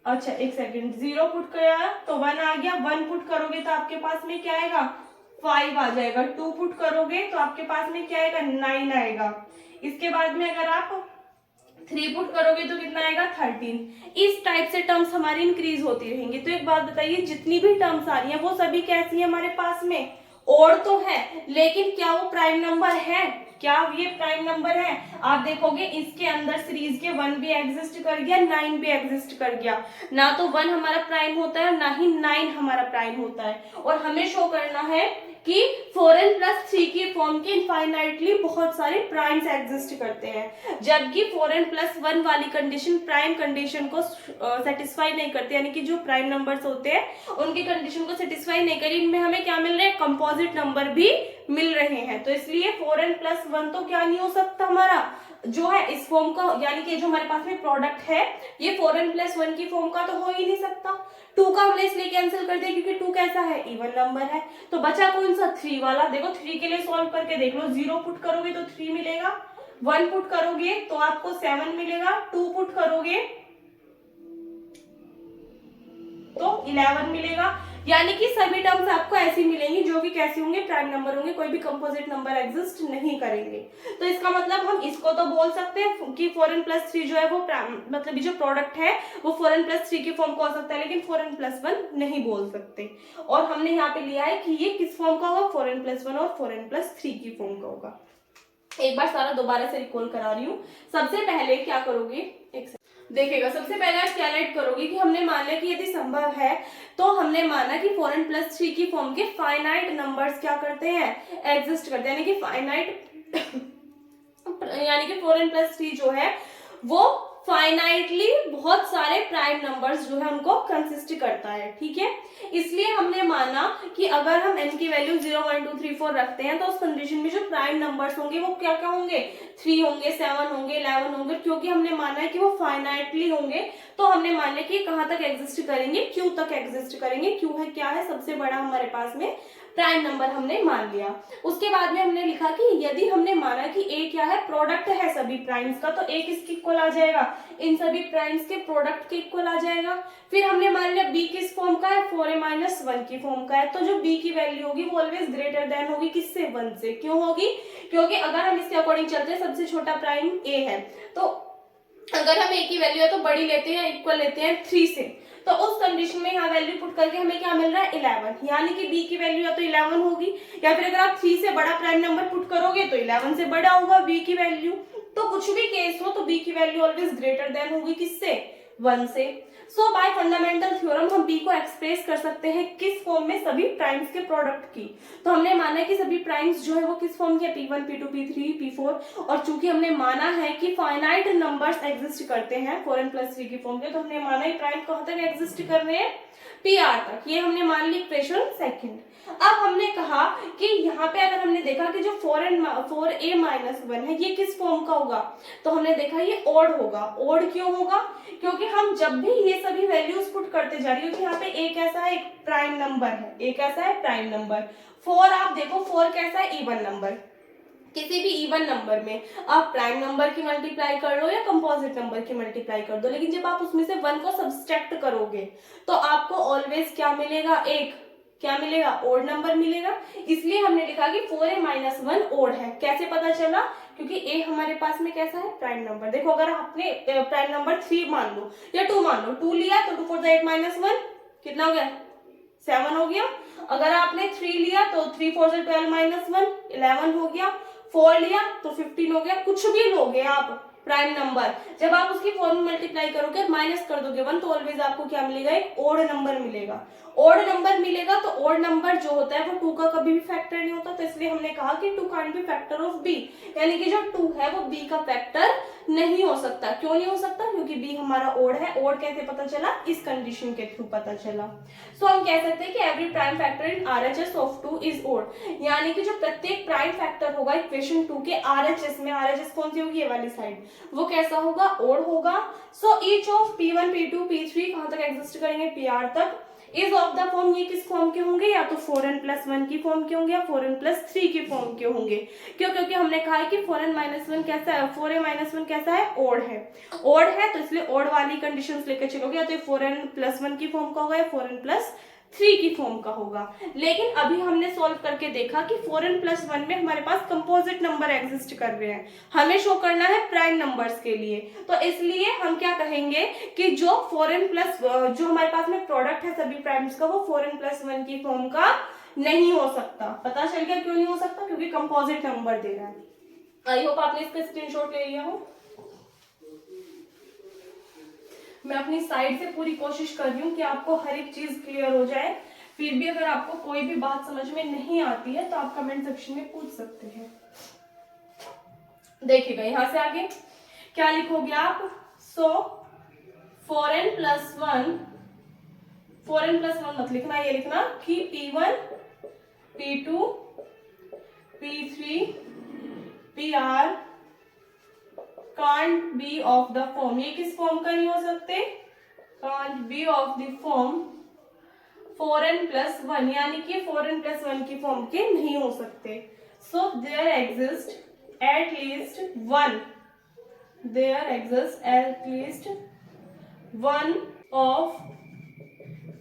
अच्छा एक सेकेंड, 0 पुट किया तो 1 आ गया, 1 पुट करोगे तो आपके पास में क्या आएगा, 5 आ जाएगा, 2 पुट करोगे तो आपके पास में क्या आएगा, 9 आएगा। इसके बाद में अगर आप 3 पुट करोगे तो कितना आएगा, 13। इस टाइप से टर्म्स हमारी इंक्रीज होती रहेंगी। तो एक बात बताइए, जितनी भी टर्म्स आ रही हैं वो सभी कैसी है हमारे पास में, और तो है, लेकिन क्या वो प्राइम नंबर है, क्या ये प्राइम नंबर है। आप देखोगे इसके अंदर सीरीज के 1 भी एग्जिस्ट कर गया, 9 भी एग्जिस्ट कर गया, ना तो 1 हमारा प्राइम होता है ना ही 9 हमारा प्राइम होता है। और हमें शो करना है कि 4n+3 की फॉर्म के इनफाइनाइटली बहुत सारे प्राइम्स एग्जिस्ट करते हैं, जबकि 4n+1 वाली कंडीशन प्राइम कंडीशन को सेटिस्फाई नहीं करती, यानी कि जो प्राइम नंबर्स होते हैं उनकी कंडीशन को सेटिस्फाई नहीं करी। इनमें हमें क्या मिल रहा है, कंपोजिट नंबर भी मिल रहे हैं। तो इसलिए 4n+1 तो क्या नहीं हो सकता हमारा, जो है इस फॉर्म का, यानी कि जो हमारे पास में प्रोडक्ट है ये 4n+1 की फॉर्म का तो हो ही नहीं सकता। 2 का हमने इसलिए कैंसिल कर दिया क्योंकि 2 कैसा है, इवन नंबर है। तो बचा कौन सा, 3 वाला। देखो 3 के लिए सॉल्व करके देख लो, 0 पुट करोगे तो 3 मिलेगा, 1 पुट करोगे तो आपको 7 मिलेगा, 2 पुट करोगे तो 11 मिलेगा। यानी कि सभी टर्म्स आपको ऐसी मिलेंगी जो कि कैसी होंगे, प्राइम नंबर होंगे, कोई भी कंपोजिट नंबर एग्जिस्ट नहीं करेंगे। तो इसका मतलब हम इसको तो बोल सकते हैं कि 4n+3 जो है वो मतलब ये जो प्रोडक्ट है वो 4n+3 की फॉर्म को हो सकता है, लेकिन 4n+1 नहीं बोल सकते। और हमने यहाँ पे लिया है कि ये किस फॉर्म का होगा, 4n+1 और 4n+3 की फॉर्म का होगा। एक बार सारा दोबारा से रिकॉल करा रही हूँ। सबसे पहले क्या करोगे, देखिएगा, सबसे पहले आप क्या राइट करोगे कि हमने मान लिया कि यदि संभव है तो हमने माना कि 4n+3 की फॉर्म के फाइनाइट नंबर्स क्या करते हैं, एग्जिस्ट करते हैं, यानी कि फाइनाइट यानी कि 4n+3 जो है वो फाइनाइटली बहुत सारे प्राइम नंबर्स जो है उनको कंसिस्ट करता है, ठीक है। इसलिए हमने माना कि अगर हम n की वैल्यू 0 1 2 3 4 रखते हैं तो उस कंडीशन में जो प्राइम नंबर्स होंगे वो क्या क्या होंगे, 3 होंगे, 7 होंगे, 11 होंगे, क्योंकि हमने माना है कि वो फाइनाइटली होंगे। तो हमने मान लिया कि कहाँ तक एग्जिस्ट करेंगे, क्यू तक एग्जिस्ट करेंगे। क्यू है क्या है, सबसे बड़ा हमारे पास में प्राइम नंबर हमने मान लिया। उसके बाद में हमने लिखा कि यदि हमने माना कि ए क्या है, प्रोडक्ट है सभी प्राइम्स का, तो ए किसके इक्वल आ जाएगा, इन सभी प्राइम्स के प्रोडक्ट के इक्वल आ जाएगा। फिर हमने मान लिया बी किस फॉर्म का है, 4a-1 की फॉर्म का है, तो जो बी की वैल्यू होगी वो ऑलवेज ग्रेटर देन होगी किससे, 1 से। क्यों होगी, क्योंकि अगर हम इसके अकॉर्डिंग चलते हैं सबसे छोटा प्राइम ए है, तो अगर हम ए की वैल्यू है तो बड़ी लेते हैं, इक्वल लेते हैं 3 से, तो उस कंडीशन में यहाँ वैल्यू पुट करके हमें क्या मिल रहा है, 11, यानी कि बी की वैल्यू या तो 11 होगी, या फिर अगर आप 3 से बड़ा प्राइम नंबर पुट करोगे तो 11 से बड़ा होगा बी की वैल्यू। तो कुछ भी केस हो तो बी की वैल्यू ऑलवेज ग्रेटर देन होगी किससे, 1 से। सो बाय फंडामेंटल थ्योरम हम बी को एक्सप्रेस कर सकते हैं किस फॉर्म में, सभी प्राइम्स के प्रोडक्ट की। तो हमने माना कि सभी प्राइम्स जो है वो किस फॉर्म के, P1 P2 P3 P4, और चूंकि हमने माना है कि फाइनाइट नंबर्स एग्जिस्ट करते हैं 4n+3 की फॉर्म के, तो हमने माना ही प्राइम कहाँ तक एग्जिस्ट कर रहे हैं, PR तक। ये हमने मान ली इक्वेशन सेकंड। अब हमने कहा कि यहाँ पे अगर हमने देखा कि जो 4a-1 है ये किस फॉर्म का होगा, तो हमने देखा ये ओड होगा। ओड क्यों होगा, क्योंकि हम जब भी ये सभी वैल्यूज पुट करते जा रही हो कि यहाँ पे a कैसा है, एक प्राइम नंबर है, a कैसा है, प्राइम नंबर। 4 आप देखो 4 कैसा है, इवन नंबर, किसी भी इवन नंबर में आप प्राइम नंबर की मल्टीप्लाई कर लो या कंपोजिट नंबर की मल्टीप्लाई कर दो, लेकिन जब आप उसमें से 1 को सब्सट्रैक्ट करोगे तो आपको ऑलवेज क्या मिलेगा, एक क्या मिलेगा, ओड नंबर मिलेगा। इसलिए हमने लिखा कि 4a-1 ओड है। कैसे पता चला, क्योंकि a हमारे पास में कैसा है, प्राइम नंबर। देखो अगर आपने प्राइम नंबर 3 मान लो या 2 मान लो, 2 लिया तो 2 4 8-1 कितना हो गया, 7 हो गया। अगर आपने 3 लिया तो 3 4 12-1 11 हो गया। 4 लिया तो 15 हो गया। कुछ भी लोगे आप प्राइम नंबर, जब आप उसकी 4 में मल्टीप्लाई करोगे, माइनस कर दोगे 1, तो ऑलवेज आपको क्या मिलेगा, एक ओड नंबर मिलेगा। ओड नंबर मिलेगा तो ओड नंबर जो होता है वो 2 का कभी भी फैक्टर नहीं होता, तो इसलिए हमने कहा कि 2 can't be factor of b, यानी कि जो 2 है वो b का फैक्टर नहीं हो सकता। क्यों नहीं हो सकता, क्योंकि b हमारा ओड है। ओड कैसे पता चला, इस कंडीशन के थ्रू पता चला। सो हम कह सकते हैं कि every prime factor in RHS of 2 is odd, यानी कि जो प्रत्येक प्राइम फैक्टर होगा इक्वेशन 2 के RHS में, RHS कौन सी होगी, ये वाली साइड, वो कैसा होगा, ओड होगा। So each of P1 P2 P3 कहां तक एग्जिस्ट करेंगे, PR तक, इज ऑफ द फॉर्म, ये किस फॉर्म के होंगे, या तो 4n+1 की फॉर्म के होंगे या 4n+3 की फॉर्म के होंगे। क्यों, क्योंकि हमने कहा है कि 4n-1 कैसा है, 4a-1 कैसा है, ओड है। ओड है तो इसलिए ओड वाली कंडीशंस लेकर चलोगे, या तो 4n+1 की फॉर्म का होगा या 4n+3 की फॉर्म का होगा। लेकिन अभी हमने सॉल्व करके देखा कि 4n+1 में हमारे पास कंपोजिट नंबर एग्जिस्ट कर रहे हैं, हमें शो करना है प्राइम नंबर्स के लिए, तो इसलिए हम क्या कहेंगे कि जो 4n+ जो हमारे पास में प्रोडक्ट है सभी प्राइम्स का, वो 4n+1 की फॉर्म का नहीं हो सकता। पता चल गया क्यों नहीं हो सकता, क्योंकि कंपोजिट नंबर दे रहा है। आई होप आपने इसका स्क्रीनशॉट ले लिया हो। मैं अपनी साइड से पूरी कोशिश कर रही हूँ कि आपको हर एक चीज क्लियर हो जाए। फिर भी अगर आपको कोई भी बात समझ में नहीं आती है तो आप कमेंट सेक्शन में पूछ सकते हैं। देखिएगा यहां से आगे क्या लिखोगे आप, सो 4n+1, 4n+1 मत लिखना, ये लिखना कि P1 P2 P3 PR can't be of the form, ये किस फॉर्म का नहीं हो सकते, can't be of the form 4n+1, यानी कि 4n+1 की फॉर्म के नहीं हो सकते। So there exists at least one of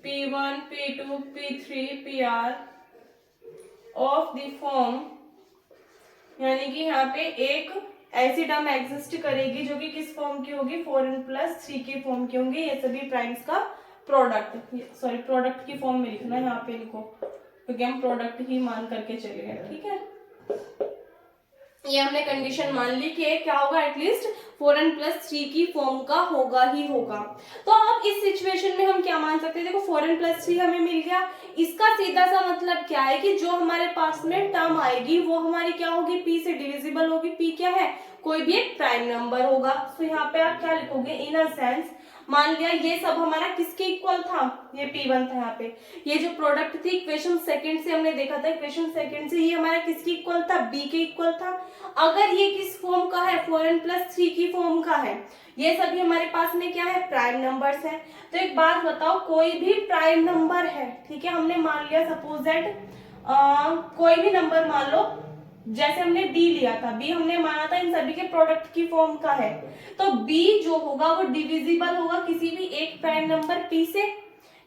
P1 P2 P3 PR of the form, यानी कि यहाँ पे एक ऐसी टर्म एग्जिस्ट करेगी जो कि किस फॉर्म की होगी, 4n+3 की फॉर्म की होंगी। ये सभी प्राइम्स का प्रोडक्ट, सॉरी प्रोडक्ट की फॉर्म में लिखना है, यहाँ पे लिखो क्योंकि हम प्रोडक्ट ही मान करके चले गए, ठीक है। ये हमने कंडीशन मान ली कि क्या होगा, एटलीस्ट 4n+3 की फॉर्म का होगा ही होगा। तो अब इस सिचुएशन में हम क्या मान सकते हैं, देखो 4n+3 हमें मिल गया, इसका सीधा सा मतलब क्या है कि जो हमारे पास में टर्म आएगी वो हमारी क्या होगी, p से डिविजिबल होगी। p क्या है, कोई भी एक प्राइम नंबर होगा। तो यहाँ पे आप क्या लिखोगे, इन अ सेंस, मान लिया ये सब हमारा किसके इक्वल था, ये P1 था। यहाँ पे ये जो प्रोडक्ट थी इक्वेशन सेकंड से हमने देखा था, इक्वेशन सेकंड से ये हमारा किसके इक्वल था, B के इक्वल था। अगर ये किस फॉर्म का है, 4n+3 की फॉर्म का है, ये सभी हमारे पास में क्या है, प्राइम नंबर्स है। तो एक बात बताओ, कोई भी प्राइम नंबर है, ठीक है, हमने मान लिया सपोज दैट कोई भी नंबर मान लो, जैसे हमने b लिया था, b हमने माना था इन सभी के प्रोडक्ट की फॉर्म का है, तो b जो होगा वो डिविजिबल होगा किसी भी एक प्राइम नंबर p से।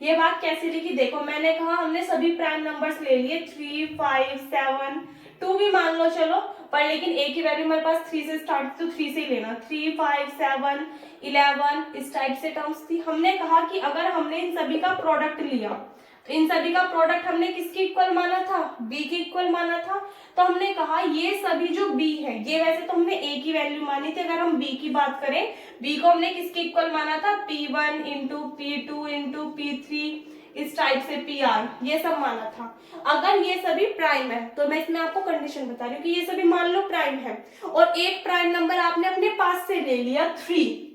ये बात कैसे लिखी, देखो मैंने कहा हमने सभी प्राइम नंबर्स ले लिए, 3 5 7 2 भी मान लो चलो, पर लेकिन a की वैल्यू हमारे पास 3 से स्टार्ट, तो 3 से ही लेना, 3 5 7 11 इस टाइप से टर्म्स थी। हमने कहा कि अगर हमने इन सभी का प्रोडक्ट लिया, तो इन सभी का प्रोडक्ट हमने किसके इक्वल माना था, b के इक्वल माना था। तो हमने कहा ये सभी जो b है, ये वैसे तो हमने a की वैल्यू मानी थी, अगर हम b की बात करें, b को हमने किसके इक्वल माना था, P1 into P2 into P3 इस टाइप से PR, ये सब माना था। अगर ये सभी प्राइम है, तो मैं इसमें आपको कंडीशन बता रही हूँ कि ये सभी मान लो प्राइम है, और एक प्राइम नंबर आपने अपने पास से ले लिया 3,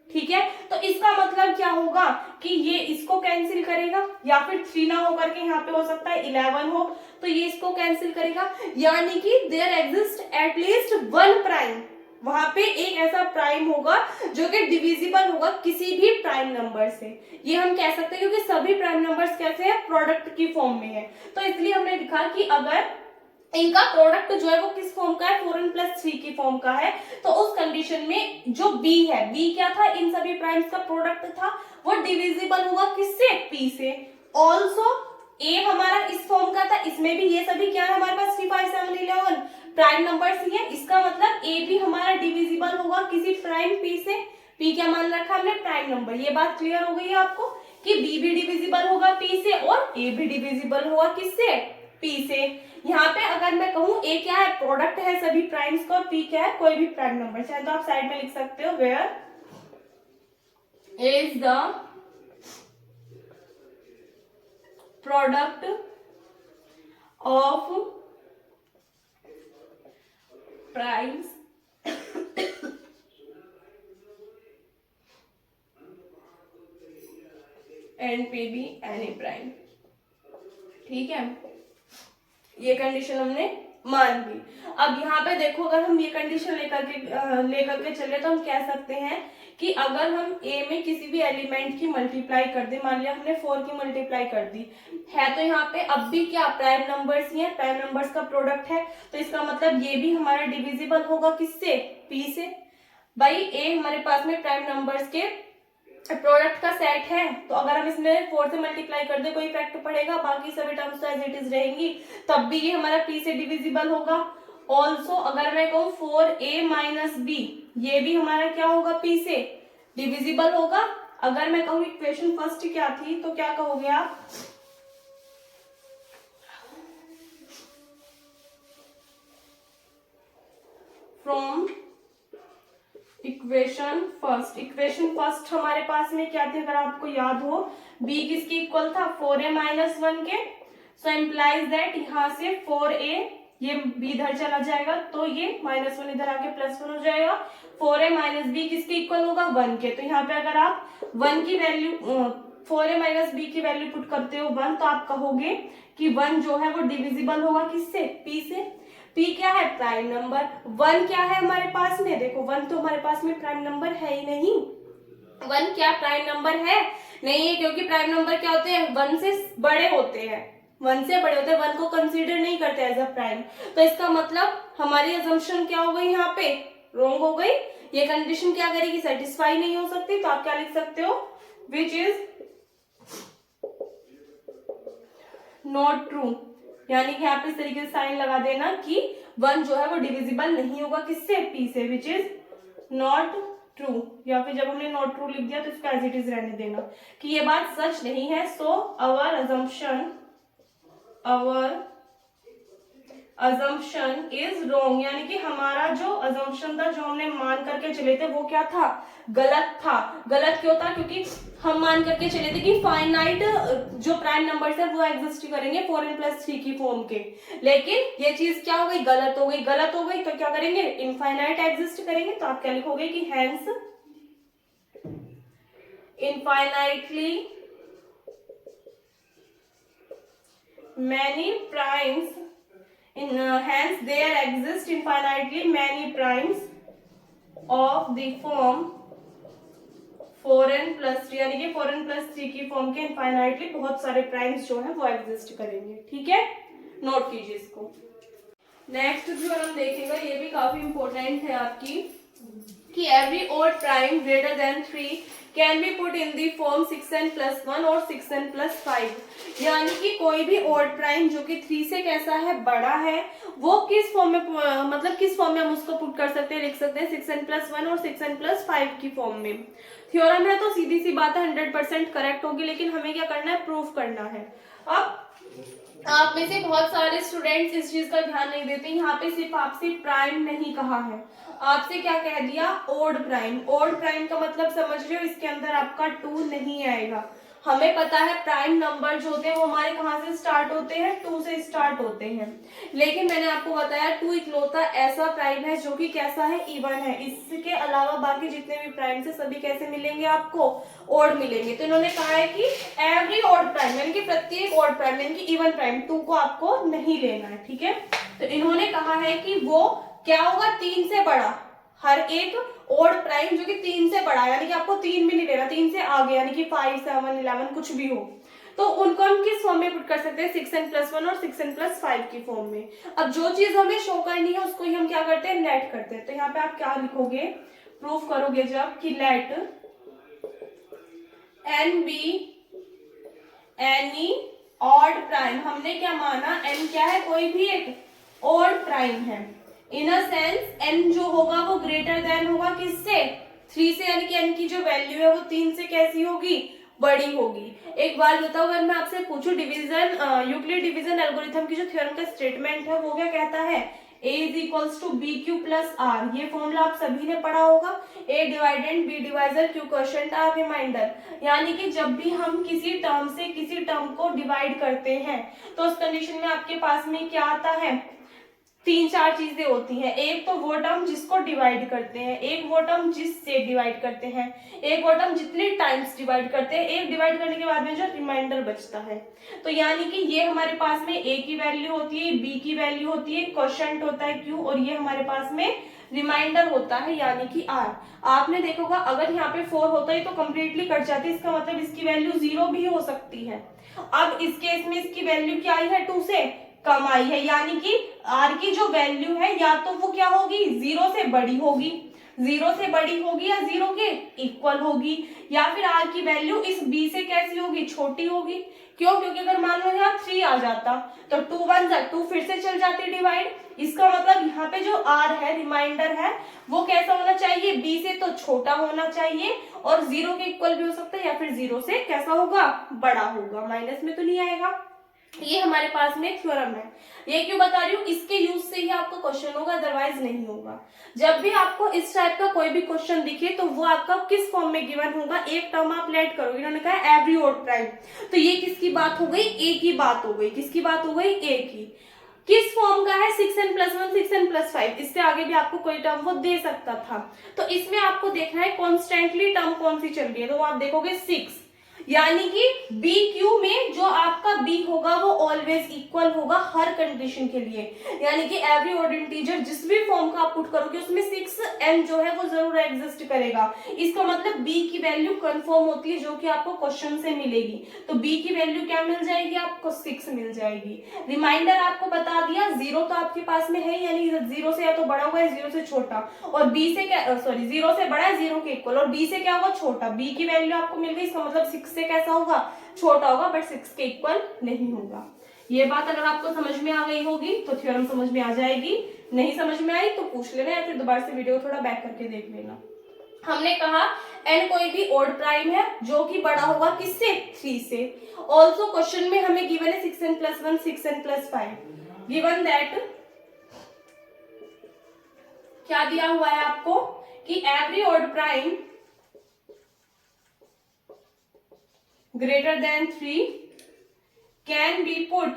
ठीक है, तो इसका मतलब क्या होगा कि ये इसको कैंसिल करेगा, या फिर 3 ना होकर के यहाँ पे हो सकता है 11 हो, तो ये इसको कैंसिल करेगा, यानी कि there exist at least one prime, वहां पे एक ऐसा प्राइम होगा जो कि डिविजिबल होगा किसी भी प्राइम नंबर से। ये हम कह सकते हैं क्योंकि सभी प्राइम नंबर्स कैसे हैं, प्रोडक्ट की फॉर्म में है। तो इसलिए हमने लिखा कि अगर इनका प्रोडक्ट जो है वो किस फॉर्म का है, 4n+3 की फॉर्म का है। तो उस कंडीशन में जो b है, b क्या था, इन सभी प्राइम्स का प्रोडक्ट था, वो डिविजिबल होगा किससे, p से। ऑल्सो a हमारा इस फॉर्म का था, इसमें भी ये सभी क्या है हमारे पास 3, 5, 7, 11 प्राइम नंबर्स ही है। इसका मतलब a भी हमारा डिविजिबल होगा किसी प्राइम p से। p क्या मान रखा हमने, प्राइम नंबर। ये बात क्लियर हो गई है आपको कि b भी डिविजिबल होगा p से और a भी डिविजिबल होगा किससे, p से। यहाँ पे अगर मैं कहूँ a क्या है, प्रोडक्ट है सभी प्राइम्स का, और p क्या है, कोई भी प्राइम नंबर। चाहे तो आप साइड में लिख सकते हो, where is the product of primes and p be any prime. ठीक है, ये कंडीशन हमने मान ली। अब यहाँ पे देखो, अगर हम ये कंडीशन लेकर के चले तो हम कह सकते हैं कि अगर हम a में किसी भी एलिमेंट की मल्टीप्लाई कर दे, मान लिया हमने 4 की मल्टीप्लाई कर दी है, तो यहाँ पे अब भी क्या प्राइम नंबर्स ही है, प्राइम नंबर्स का प्रोडक्ट है, तो इसका मतलब ये भी हमारा डिविजिबल होगा किससे, p से। भाई a हमारे पास में प्राइम नंबर्स के प्रोडक्ट का सेट है, तो अगर हम इसमें 4 से मल्टीप्लाई कर दे कोई इफेक्ट पड़ेगा, बाकी सभी टर्म्स तो एज इट इज रहेंगी, तब भी ये हमारा p से डिविजिबल होगा। ऑल्सो अगर मैं कहूँ 4a - b, ये भी हमारा क्या होगा, p से डिविजिबल होगा। अगर मैं कहूँ इक्वेशन फर्स्ट क्या थी, तो क्या कहोगे आप, फ्रॉम इक्वेशन फर्स्ट हमारे पास में क्या थी, अगर आपको याद हो, b किसके इक्वल था, 4a - 1 के। सो इम्प्लाइज दैट यहाँ से 4a, ये b इधर चला जाएगा, तो ये -1 इधर आके +1 हो जाएगा। 4a - b किसके इक्वल होगा, 1 के। तो यहाँ पे अगर आप 1 की वैल्यू 4a - b की वैल्यू पुट करते हो 1, तो आप कहोगे कि 1 जो है वो डिविजिबल होगा किससे, p से। p क्या है, प्राइम नंबर। 1 क्या है हमारे पास में, देखो 1 तो हमारे पास में प्राइम नंबर है ही नहीं। 1 क्या प्राइम नंबर है, नहीं है, क्योंकि प्राइम नंबर क्या होते हैं, 1 से बड़े होते हैं, 1 से बड़े होते हैं, 1 को कंसीडर नहीं करते एज अ प्राइम। तो इसका मतलब हमारी अजम्पशन क्या हो गई, यहाँ पे रॉन्ग हो गई। ये कंडीशन क्या करेगी, सेटिस्फाई नहीं हो सकती। तो आप क्या लिख सकते हो, विच इज नॉट ट्रू, यानी कि यहाँ पे इस तरीके से साइन लगा देना कि 1 जो है वो डिविजिबल नहीं होगा किससे, p से, विच इज नॉट ट्रू। या फिर जब हमने नॉट ट्रू लिख दिया तो इसको एज इट इज रहने देना कि ये बात सच नहीं है। सो अवर अजम्पशन इज रॉन्ग, यानी कि हमारा जो अजम्पशन था, जो हमने मान करके चले थे, वो क्या था, गलत था। गलत क्यों था, क्योंकि हम मान करके चले थे कि फाइनाइट जो प्राइम नंबर्स है वो एग्जिस्ट करेंगे 4n+3 की फॉर्म के, लेकिन ये चीज क्या हो गई, गलत हो गई। तो क्या करेंगे, इनफाइनाइट एग्जिस्ट करेंगे। तो आप क्या लिखोगे कि hence infinitely many primes hence there exist infinitely many primes of the form 4n+3, यानी कि 4n+3 की फॉर्म के इनफाइनाइटली बहुत सारे प्राइम्स जो है वो एग्जिस्ट करेंगे। ठीक है, नोट कीजिए इसको। नेक्स्ट थ्योरम देखेगा, ये भी काफी इंपॉर्टेंट है आपकी, कि every odd prime greater than 3 can be put in the form 6n+1 और 6n+5, यानी कि कोई भी ओड प्राइम जो कि 3 से कैसा है, बड़ा है, वो किस फॉर्म में, मतलब किस फॉर्म में हम उसको पुट कर सकते हैं, लिख सकते हैं 6n+1 और 6n+5 की फॉर्म में। थ्योरम है तो सीधी सी बात है 100% करेक्ट होगी, लेकिन हमें क्या करना है, प्रूफ करना है। अब आप में से बहुत सारे स्टूडेंट्स इस चीज का ध्यान नहीं देते, यहाँ पे सिर्फ आपसे प्राइम नहीं कहा है, आपसे क्या कह दिया, ओड प्राइम। ओड प्राइम का मतलब समझ रहे हो, इसके अंदर आपका 2 नहीं आएगा। हमें पता है प्राइम नंबर जो होते हैं वो हमारे कहाँ से स्टार्ट होते हैं, 2 से स्टार्ट होते हैं, लेकिन मैंने आपको बताया 2 इकलौता ऐसा प्राइम है जो कि कैसा है, इवन है। इसके अलावा बाकी जितने भी प्राइम है सभी कैसे मिलेंगे आपको, ओड मिलेंगे। तो इन्होंने कहा है कि एवरी ओड प्राइम, यानी कि प्रत्येक ओड प्राइम, यानी कि इवन प्राइम 2 को आपको नहीं लेना है। ठीक है, तो इन्होंने कहा है कि वो क्या होगा, 3 से बड़ा, हर एक ओड प्राइम जो कि 3 से बड़ा, यानी कि आपको 3 भी नहीं लेना, 3 से आगे, यानी कि 5, 7, 11 कुछ भी हो, तो उनको हम किस फॉर्म में पुट कर सकते हैं, 6n+1 और 6n+5 की फॉर्म में। अब जो चीज हमें शो करनी है उसको ही हम क्या करते हैं, लेट करते हैं। तो यहाँ पे आप क्या लिखोगे, प्रूफ करोगे जब कि let n be any odd prime. हमने क्या माना, n क्या है, कोई भी एक ऑड प्राइम है। इन अ सेंस n जो होगा वो ग्रेटर देन होगा किससे, 3 से, यानी कि n की जो वैल्यू है वो 3 से कैसी होगी, बड़ी होगी। एक बात बताओ, अगर मैं आपसे पूछूं डिवीजन, यूक्लिड डिवीजन एल्गोरिथम की जो थ्योरम का स्टेटमेंट है वो क्या कहता है, a is to b q plus r. ये फॉर्मूला आप सभी ने पढ़ा होगा, a divided b divisor q quotient r remainder. यानी कि जब भी हम किसी टर्म से किसी टर्म को डिवाइड करते हैं तो उस कंडीशन में आपके पास में क्या आता है, 3-4 चीजें होती हैं। एक तो वो टर्म जिसको डिवाइड करते हैं, एक वो टर्म जिससे डिवाइड करते हैं, एक वो टर्म जितने टाइम्स डिवाइड करते हैं, एक डिवाइड करने के बाद में जो रिमाइंडर बचता है। तो यानी कि ये हमारे पास में a की वैल्यू होती है, b की वैल्यू होती है, क्वोशिएंट होता है q, और ये हमारे पास में रिमाइंडर होता है यानी कि r। आपने देखा होगा अगर यहाँ पे 4 होता है तो कंप्लीटली कट जाती है, इसका मतलब इसकी वैल्यू 0 भी हो सकती है। अब इस केस में इसकी वैल्यू क्या आई है, 2 से कम आई है, यानी कि r की जो वैल्यू है या तो वो क्या होगी, 0 से बड़ी होगी, 0 से बड़ी होगी या 0 के इक्वल होगी, या फिर r की वैल्यू इस b से कैसी होगी, छोटी होगी। क्यों, क्योंकि अगर मान लो यहाँ 3 आ जाता तो 2 1 जा 2 फिर से चल जाती डिवाइड। इसका मतलब यहाँ पे जो r है, रिमाइंडर है, वो कैसा होना चाहिए, b से तो छोटा होना चाहिए और 0 के इक्वल भी हो सकता है, या फिर 0 से कैसा होगा, बड़ा होगा, माइनस में तो नहीं आएगा। ये हमारे पास में थ्योरम है। ये क्यों बता रही हूँ, इसके यूज से ही आपका क्वेश्चन होगा, अदरवाइज नहीं होगा। जब भी आपको इस टाइप का कोई भी क्वेश्चन दिखे तो वो आपका किस फॉर्म में गिवन होगा, एक टर्म आप लेट करोगे, इन्होंने कहा एवरी ऑड प्राइम। तो ये किसकी बात हो गई, ए की बात हो गई, किसकी बात हो गई, ए की। किस फॉर्म का है, 6n+1 6n+5, इससे आगे भी आपको कोई टर्म वो दे सकता था। तो इसमें आपको देखना है कॉन्स्टेंटली टर्म कौन सी चल रही है, तो वो आप देखोगे 6, यानी कि बी क्यू में जो आपका बी होगा वो ऑलवेज इक्वल होगा हर कंडीशन के लिए, यानी कि एवरी ऑड इंटीजर जिस भी फॉर्म का आप पुट करोगे उसमें 6n जो है वो जरूर एग्जिस्ट करेगा। इसका मतलब b की वैल्यू कंफर्म होती है जो कि आपको क्वेश्चन से मिलेगी। तो b की वैल्यू क्या मिल जाएगी, आपको 6 मिल जाएगी। रिमाइंडर आपको बता दिया, 0 तो आपके पास में है, यानी 0 से या तो बड़ा हुआ है 0 से छोटा, और b से क्या, सॉरी 0 से बड़ा है 0 के इक्वल, और b से क्या होगा, छोटा। b की वैल्यू आपको मिल गई, इसका मतलब 6 से कैसा होगा, छोटा होगा, बट 6 के इक्वल नहीं होगा। ये बात अगर आपको समझ में आ गई होगी तो थ्योरम समझ में आ जाएगी, नहीं समझ में आई तो पूछ लेना या फिर दोबारा से वीडियो थोड़ा बैक करके देख लेना। हमने कहा n कोई भी ऑड प्राइम है जो कि बड़ा होगा किससे, 3 से। ऑल्सो क्वेश्चन में हमें गिवन है 6n+1 6n+5, गिवन दैट क्या दिया हुआ है आपको कि every odd prime greater than 3 can be put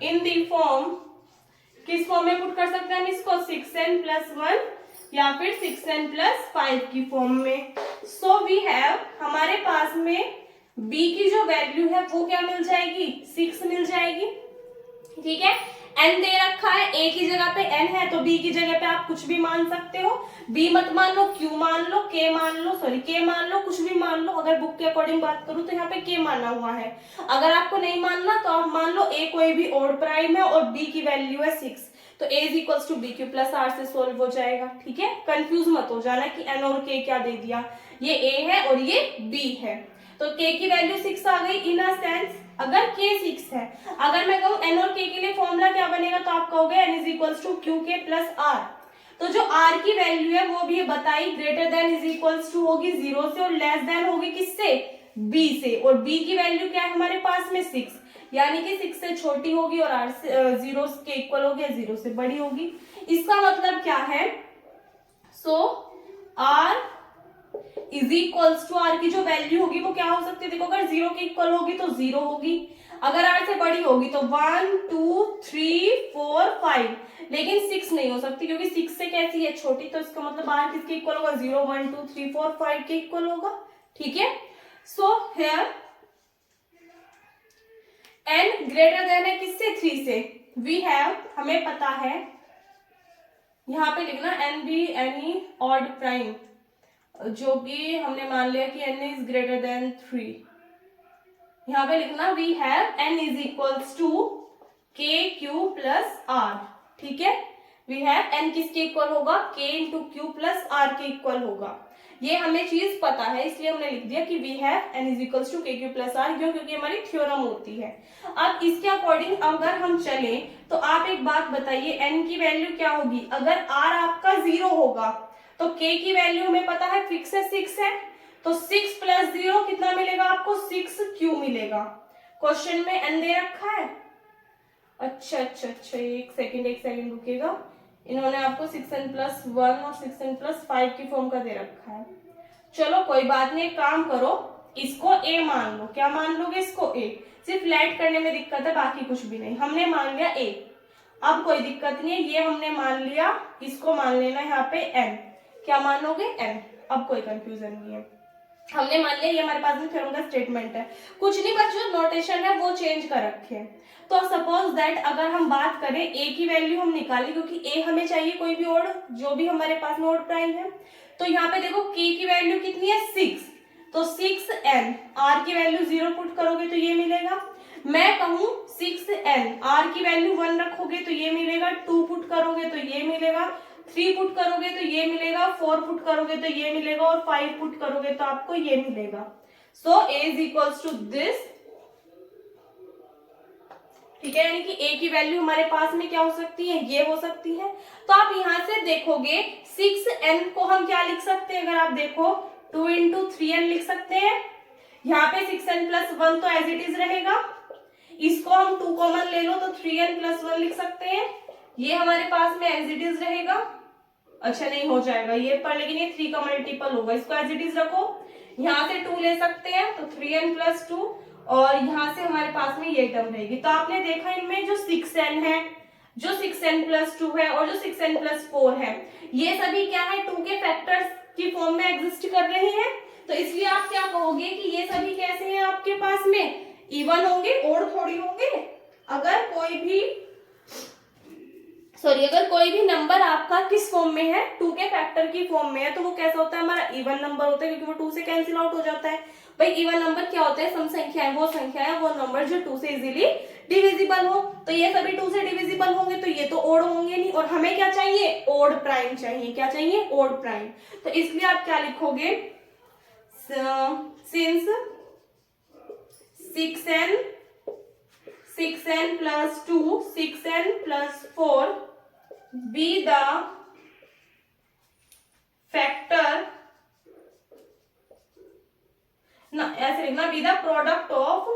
in the form, किस फॉर्म में पुट कर सकते हैं हम इसको, 6n+1 या फिर 6n+5 की फॉर्म में। सो वी हैव, हमारे पास में b की जो वैल्यू है वो क्या मिल जाएगी, 6 मिल जाएगी, ठीक है। n दे रखा है, a की जगह पे n है तो b की जगह पे आप कुछ भी मान सकते हो, b मत मान लो, q मान लो, k मान लो, सॉरी k मान लो, कुछ भी मान लो। अगर बुक के अकॉर्डिंग बात करूं तो यहाँ पे k माना हुआ है। अगर आपको नहीं मानना तो आप मान लो a कोई भी ऑड प्राइम है और b की वैल्यू है 6, तो a is b q plus r से सोल्व हो जाएगा, ठीक है। कंफ्यूज मत हो जाना कि n और k क्या दे दिया, ये a है और ये b है। तो k की वैल्यू 6 आ गई इन अ सेंस, अगर k 6 है, अगर मैं कहूं n और k के लिए फॉर्मूला क्या बनेगा तो आप कहोगे n इज क्यू के प्लस आर। तो जो r की वैल्यू है वो भी बताई, ग्रेटर देन इज होगी 0 से और लेस देन होगी किससे, b से, और b की वैल्यू क्या है हमारे पास में 6, यानी कि 6 से छोटी होगी और r से 0 के इक्वल होगी, 0 से बड़ी होगी। इसका मतलब क्या है, so r is equals to, r की जो वैल्यू होगी वो क्या हो सकती है, देखो अगर 0 के इक्वल होगी तो 0 होगी, अगर r से बड़ी होगी तो 1 2 3 4 5, लेकिन 6 नहीं हो सकती क्योंकि 6 से कैसी है, छोटी। तो इसका मतलब r किसके इक्वल होगा, 0 1 2 3 4 5 के इक्वल होगा, ठीक है। So here n greater than है किससे, 3 से। वी हैव, हमें पता है, यहां पे लिखना n be any odd prime जो कि हमने मान लिया कि n इज ग्रेटर देन 3। यहाँ पे लिखना we have n is equals to k q plus r. ठीक है, वी हैव n किसके इक्वल होगा, k into q plus r के इक्वल होगा। ये हमें चीज पता है, इसलिए हमने लिख दिया कि we have n is equals to k q plus r, क्यों, क्योंकि हमारी थ्योरम होती है। अब इसके अकॉर्डिंग अगर हम चले तो आप एक बात बताइए, n की वैल्यू क्या होगी। अगर r आपका 0 होगा तो k की वैल्यू हमें पता है फिक्स है 6 है, तो 6 प्लस 0 कितना मिलेगा आपको, 6q मिलेगा। क्वेश्चन में n दे रखा है। अच्छा, एक सेकंड रुकिएगा, इन्होंने आपको 6n प्लस 1 और 6n प्लस 5 की फॉर्म का दे रखा है। चलो कोई बात नहीं, एक काम करो, इसको a मान लो। क्या मान लोगे इसको, a। सिर्फ लेट करने में दिक्कत है, बाकी कुछ भी नहीं। हमने मान लिया a, अब कोई दिक्कत नहीं है, ये हमने मान लिया, इसको मान लेना यहाँ पे n। क्या मान लोगे, n। अब कोई कंफ्यूजन नहीं है, हमने मान लिया ये हमारे पास में थ्योरम का स्टेटमेंट है। कुछ नहीं, बस जो नोटेशन है वो चेंज कर रखे हैं। तो सपोज दैट अगर हम बात करें a की वैल्यू हम निकालें, क्योंकि a हमें चाहिए कोई भी ओड जो भी हमारे पास में ओड प्राइम है। तो यहाँ पे देखो k की वैल्यू कितनी है, 6, तो 6n, r की वैल्यू 0 पुट करोगे तो ये मिलेगा। मैं कहूँ 6n, r की वैल्यू 1 रखोगे तो ये मिलेगा, 2 पुट करोगे तो ये मिलेगा, 3 पुट करोगे तो ये मिलेगा, 4 पुट करोगे तो ये मिलेगा, और 5 पुट करोगे तो आपको ये मिलेगा। So a is equals to this. ठीक है, यानी कि a की वैल्यू हमारे पास में क्या हो सकती है, ये हो सकती है। तो आप यहां से देखोगे 6n को हम क्या लिख सकते हैं, अगर आप देखो 2 इंटू 3n लिख सकते हैं। यहाँ पे 6n प्लस 1 तो एज इट इज रहेगा, इसको हम 2 कॉमन ले लो तो 3n प्लस 1 लिख सकते हैं, ये हमारे पास में एज इट इज रहेगा। अच्छा नहीं हो जाएगा ये पर, लेकिन ये 3 का मल्टीपल होगा, इसको एज इट इज रखो। यहाँ से 2 ले सकते हैं तो 3n प्लस 2, और यहाँ से हमारे पास में ये टर्म रहेगी। तो आपने देखा इनमें जो 6n है, जो 6n प्लस 2 है, और जो 6n प्लस 4 है, ये सभी क्या है, 2 के फैक्टर्स की फॉर्म में एग्जिस्ट कर रहे हैं। तो इसलिए आप क्या कहोगे कि ये सभी कैसे हैं आपके पास में, इवन होंगे, और थोड़ी होंगे। अगर कोई भी नंबर आपका किस फॉर्म में है, 2 के फैक्टर की फॉर्म में है, तो वो कैसा होता है, हमारा इवन नंबर होता है, क्योंकि वो 2 से कैंसिल आउट हो जाता है। भाई इवन नंबर क्या होता है, सम संख्या है, वो नंबर जो 2 से इजीली डिविजिबल हो। तो ये सभी 2 से डिविजिबल होंगे, तो ये तो ओड होंगे नहीं, और हमें क्या चाहिए, ओड प्राइम चाहिए। क्या चाहिए, ओड प्राइम। तो इसलिए आप क्या लिखोगे, since 6n plus 2, 6n plus 4 be the factor, ना ऐसे लिखना, be the product of,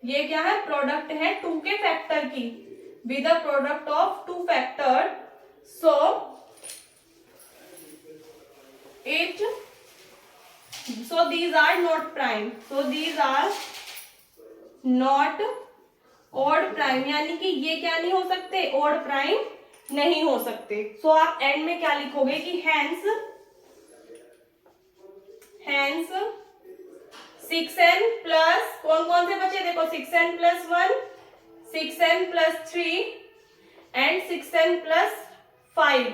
ये क्या है, प्रोडक्ट है 2 के फैक्टर की, be the product of 2 factor, so these are not prime, not odd prime, यानी कि ये क्या नहीं हो सकते, ओड प्राइम नहीं हो सकते। सो आप एंड में क्या लिखोगे कि हैंस 6n प्लस, कौन कौन से बचे देखो, 6n plus 1, 6n plus 3 and 6n plus 5,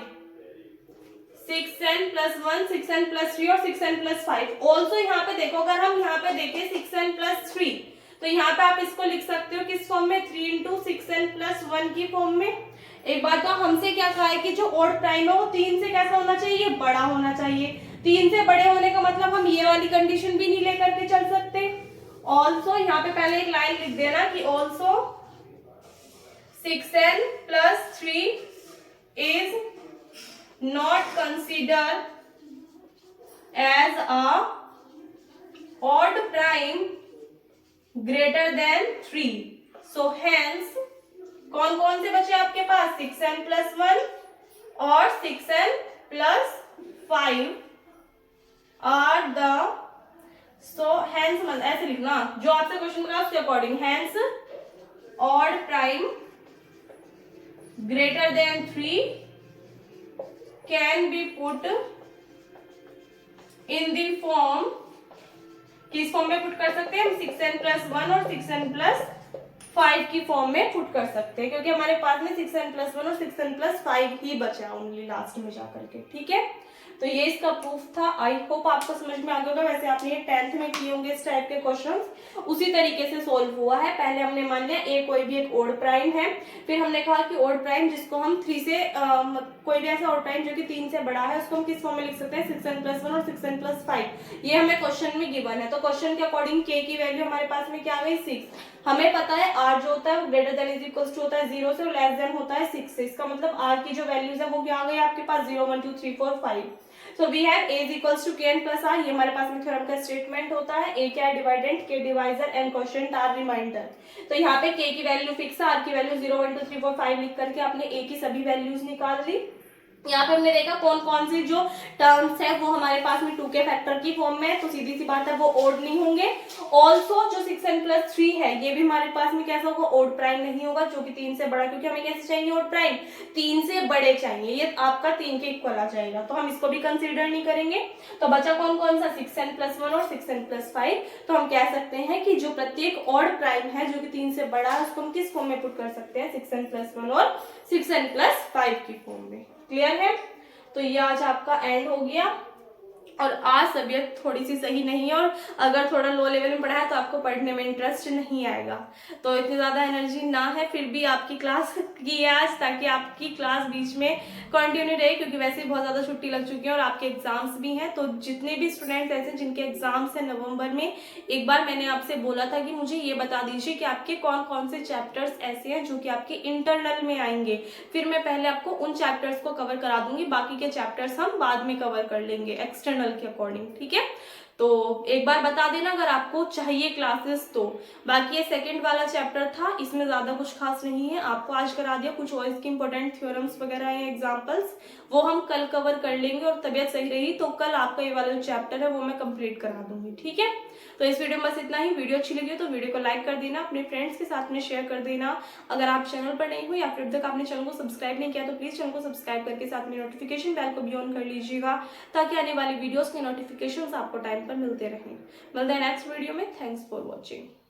6n plus 1, 6n plus 3 और 6n प्लस 5। ऑल्सो यहाँ पे देखो, अगर हम यहाँ पे देखें 6n प्लस 3, तो यहाँ पे आप इसको लिख सकते हो किस फॉर्म में, 3 इंटू 6n प्लस 1 की फॉर्म में। एक बात तो हमसे क्या कहा है कि जो ओड प्राइम है वो 3 से कैसा होना चाहिए, बड़ा होना चाहिए। 3 से बड़े होने का मतलब हम ये वाली कंडीशन भी नहीं लेकर के चल सकते। ऑल्सो यहाँ पे पहले एक लाइन लिख देना कि also 6n plus 3 is not consider as a odd prime greater than 3. So hence कौन कौन से बचे आपके पास, 6n प्लस 1 और 6n plus 5 are the, so hence ऐसे लिखना जो आपसे क्वेश्चन का उसके according, hence odd prime greater than 3 can be put in the form, किस फॉर्म में पुट कर सकते हैं हम, 6n प्लस 1 और 6n प्लस 5 की फॉर्म में पुट कर सकते हैं, क्योंकि हमारे पास में 6n+1 और 6n+5 ही बचा ओनली लास्ट में जाकर के। ठीक है, तो ये इसका प्रूफ था। आई होप आपको समझ में आ गया होगा। वैसे आपने ये 10th में किए होंगे इस टाइप के क्वेश्चंस, उसी तरीके से सोल्व हुआ है। पहले हमने मान लिया ए कोई भी एक ओड प्राइम है, फिर हमने कहा कि ओड प्राइम जिसको हम 3 से कोई भी ऐसा ओड प्राइम जो कि 3 से बड़ा है उसको हम किस फॉर्म में लिख सकते हैं, 6n+1 और 6n+5। ये हमें क्वेश्चन में गिवन है, तो क्वेश्चन के अकॉर्डिंग के की वैल्यू हमारे पास में क्या आ गई, 6। हमें पता है आर जो होता है वो greater than is equal to होता है 0 से और लेस देन होता है 6 से। इसका मतलब आर की जो वैल्यूज है वो क्या आ गई आपके पास, 0 1 2 3 4 5। So we have a is equals to kn plus r। ये हमारे पास में थ्योरम का स्टेटमेंट होता है। a क्या है, dividend, k divisor, n quotient, r remainder. तो यहाँ पे k की वैल्यू फिक्स है, r की वैल्यू 0 1 2 3 4 5 लिख करके आपने a की सभी वैल्यूज निकाल ली। यहाँ पे हमने देखा कौन कौन से जो टर्म्स है वो हमारे पास में 2 के फैक्टर की फॉर्म में है, तो सीधी सी बात है वो ओड नहीं होंगे। ऑल्सो जो 6n+3 है ये भी हमारे पास में कैसा होगा, ओड प्राइम नहीं होगा, जो कि 3 से बड़ा, क्योंकि हमें कैसे चाहिए ओड प्राइम, 3 से बड़े चाहिए। ये आपका 3 के इक्वल आ जाएगा, तो हम इसको भी कंसिडर नहीं करेंगे। तो बचा कौन कौन सा, 6n+1 और 6n+5। तो हम कह सकते हैं कि जो प्रत्येक ऑड प्राइम है जो कि 3 से बड़ा है उसको हम किस फॉर्म में पुट कर सकते हैं, 6n+1 और 6n+5 की फॉर्म में। क्लियर है, तो ये आज आपका एंड हो गया। और आज तबीयत थोड़ी सी सही नहीं है, और अगर थोड़ा लो लेवल में पढ़ा है तो आपको पढ़ने में इंटरेस्ट नहीं आएगा, तो इतनी ज़्यादा एनर्जी ना है, फिर भी आपकी क्लास की है आज, ताकि आपकी क्लास बीच में कंटिन्यू रहे, क्योंकि वैसे ही बहुत ज़्यादा छुट्टी लग चुकी है और आपके एग्जाम्स भी हैं। तो जितने भी स्टूडेंट्स ऐसे जिनके एग्जाम्स हैं नवंबर में, एक बार मैंने आपसे बोला था कि मुझे ये बता दीजिए कि आपके कौन कौन से चैप्टर्स ऐसे हैं जो कि आपके इंटरनल में आएंगे, फिर मैं पहले आपको उन चैप्टर्स को कवर करा दूंगी, बाकी के चैप्टर्स हम बाद में कवर कर लेंगे एक्सटर्नल के अकॉर्डिंग। ठीक है, तो एक बार बता देना अगर आपको चाहिए क्लासेस तो। बाकी ये सेकंड वाला चैप्टर था, इसमें ज्यादा कुछ खास नहीं है, आपको आज करा दिया। कुछ और इसके इंपॉर्टेंट थ्योरम्स वगैरह हैं, एग्जांपल्स, वो हम कल कवर कर लेंगे, और तबीयत सही रही तो कल आपका ये वाला जो चैप्टर है वो मैं कंप्लीट करा दूंगी। ठीक है, तो इस वीडियो में बस इतना ही। वीडियो अच्छी लगी तो वीडियो को लाइक कर देना, अपने फ्रेंड्स के साथ में शेयर कर देना। अगर आप चैनल पर नहीं हो या फिर अब तक आपने चैनल को सब्सक्राइब नहीं किया तो प्लीज चैनल को सब्सक्राइब करके साथ में नोटिफिकेशन बेल को भी ऑन कर लीजिएगा, ताकि आने वाली वीडियोस के नोटिफिकेशंस आपको टाइम पर मिलते रहें। मिलते हैं नेक्स्ट वीडियो में। Thanks for watching.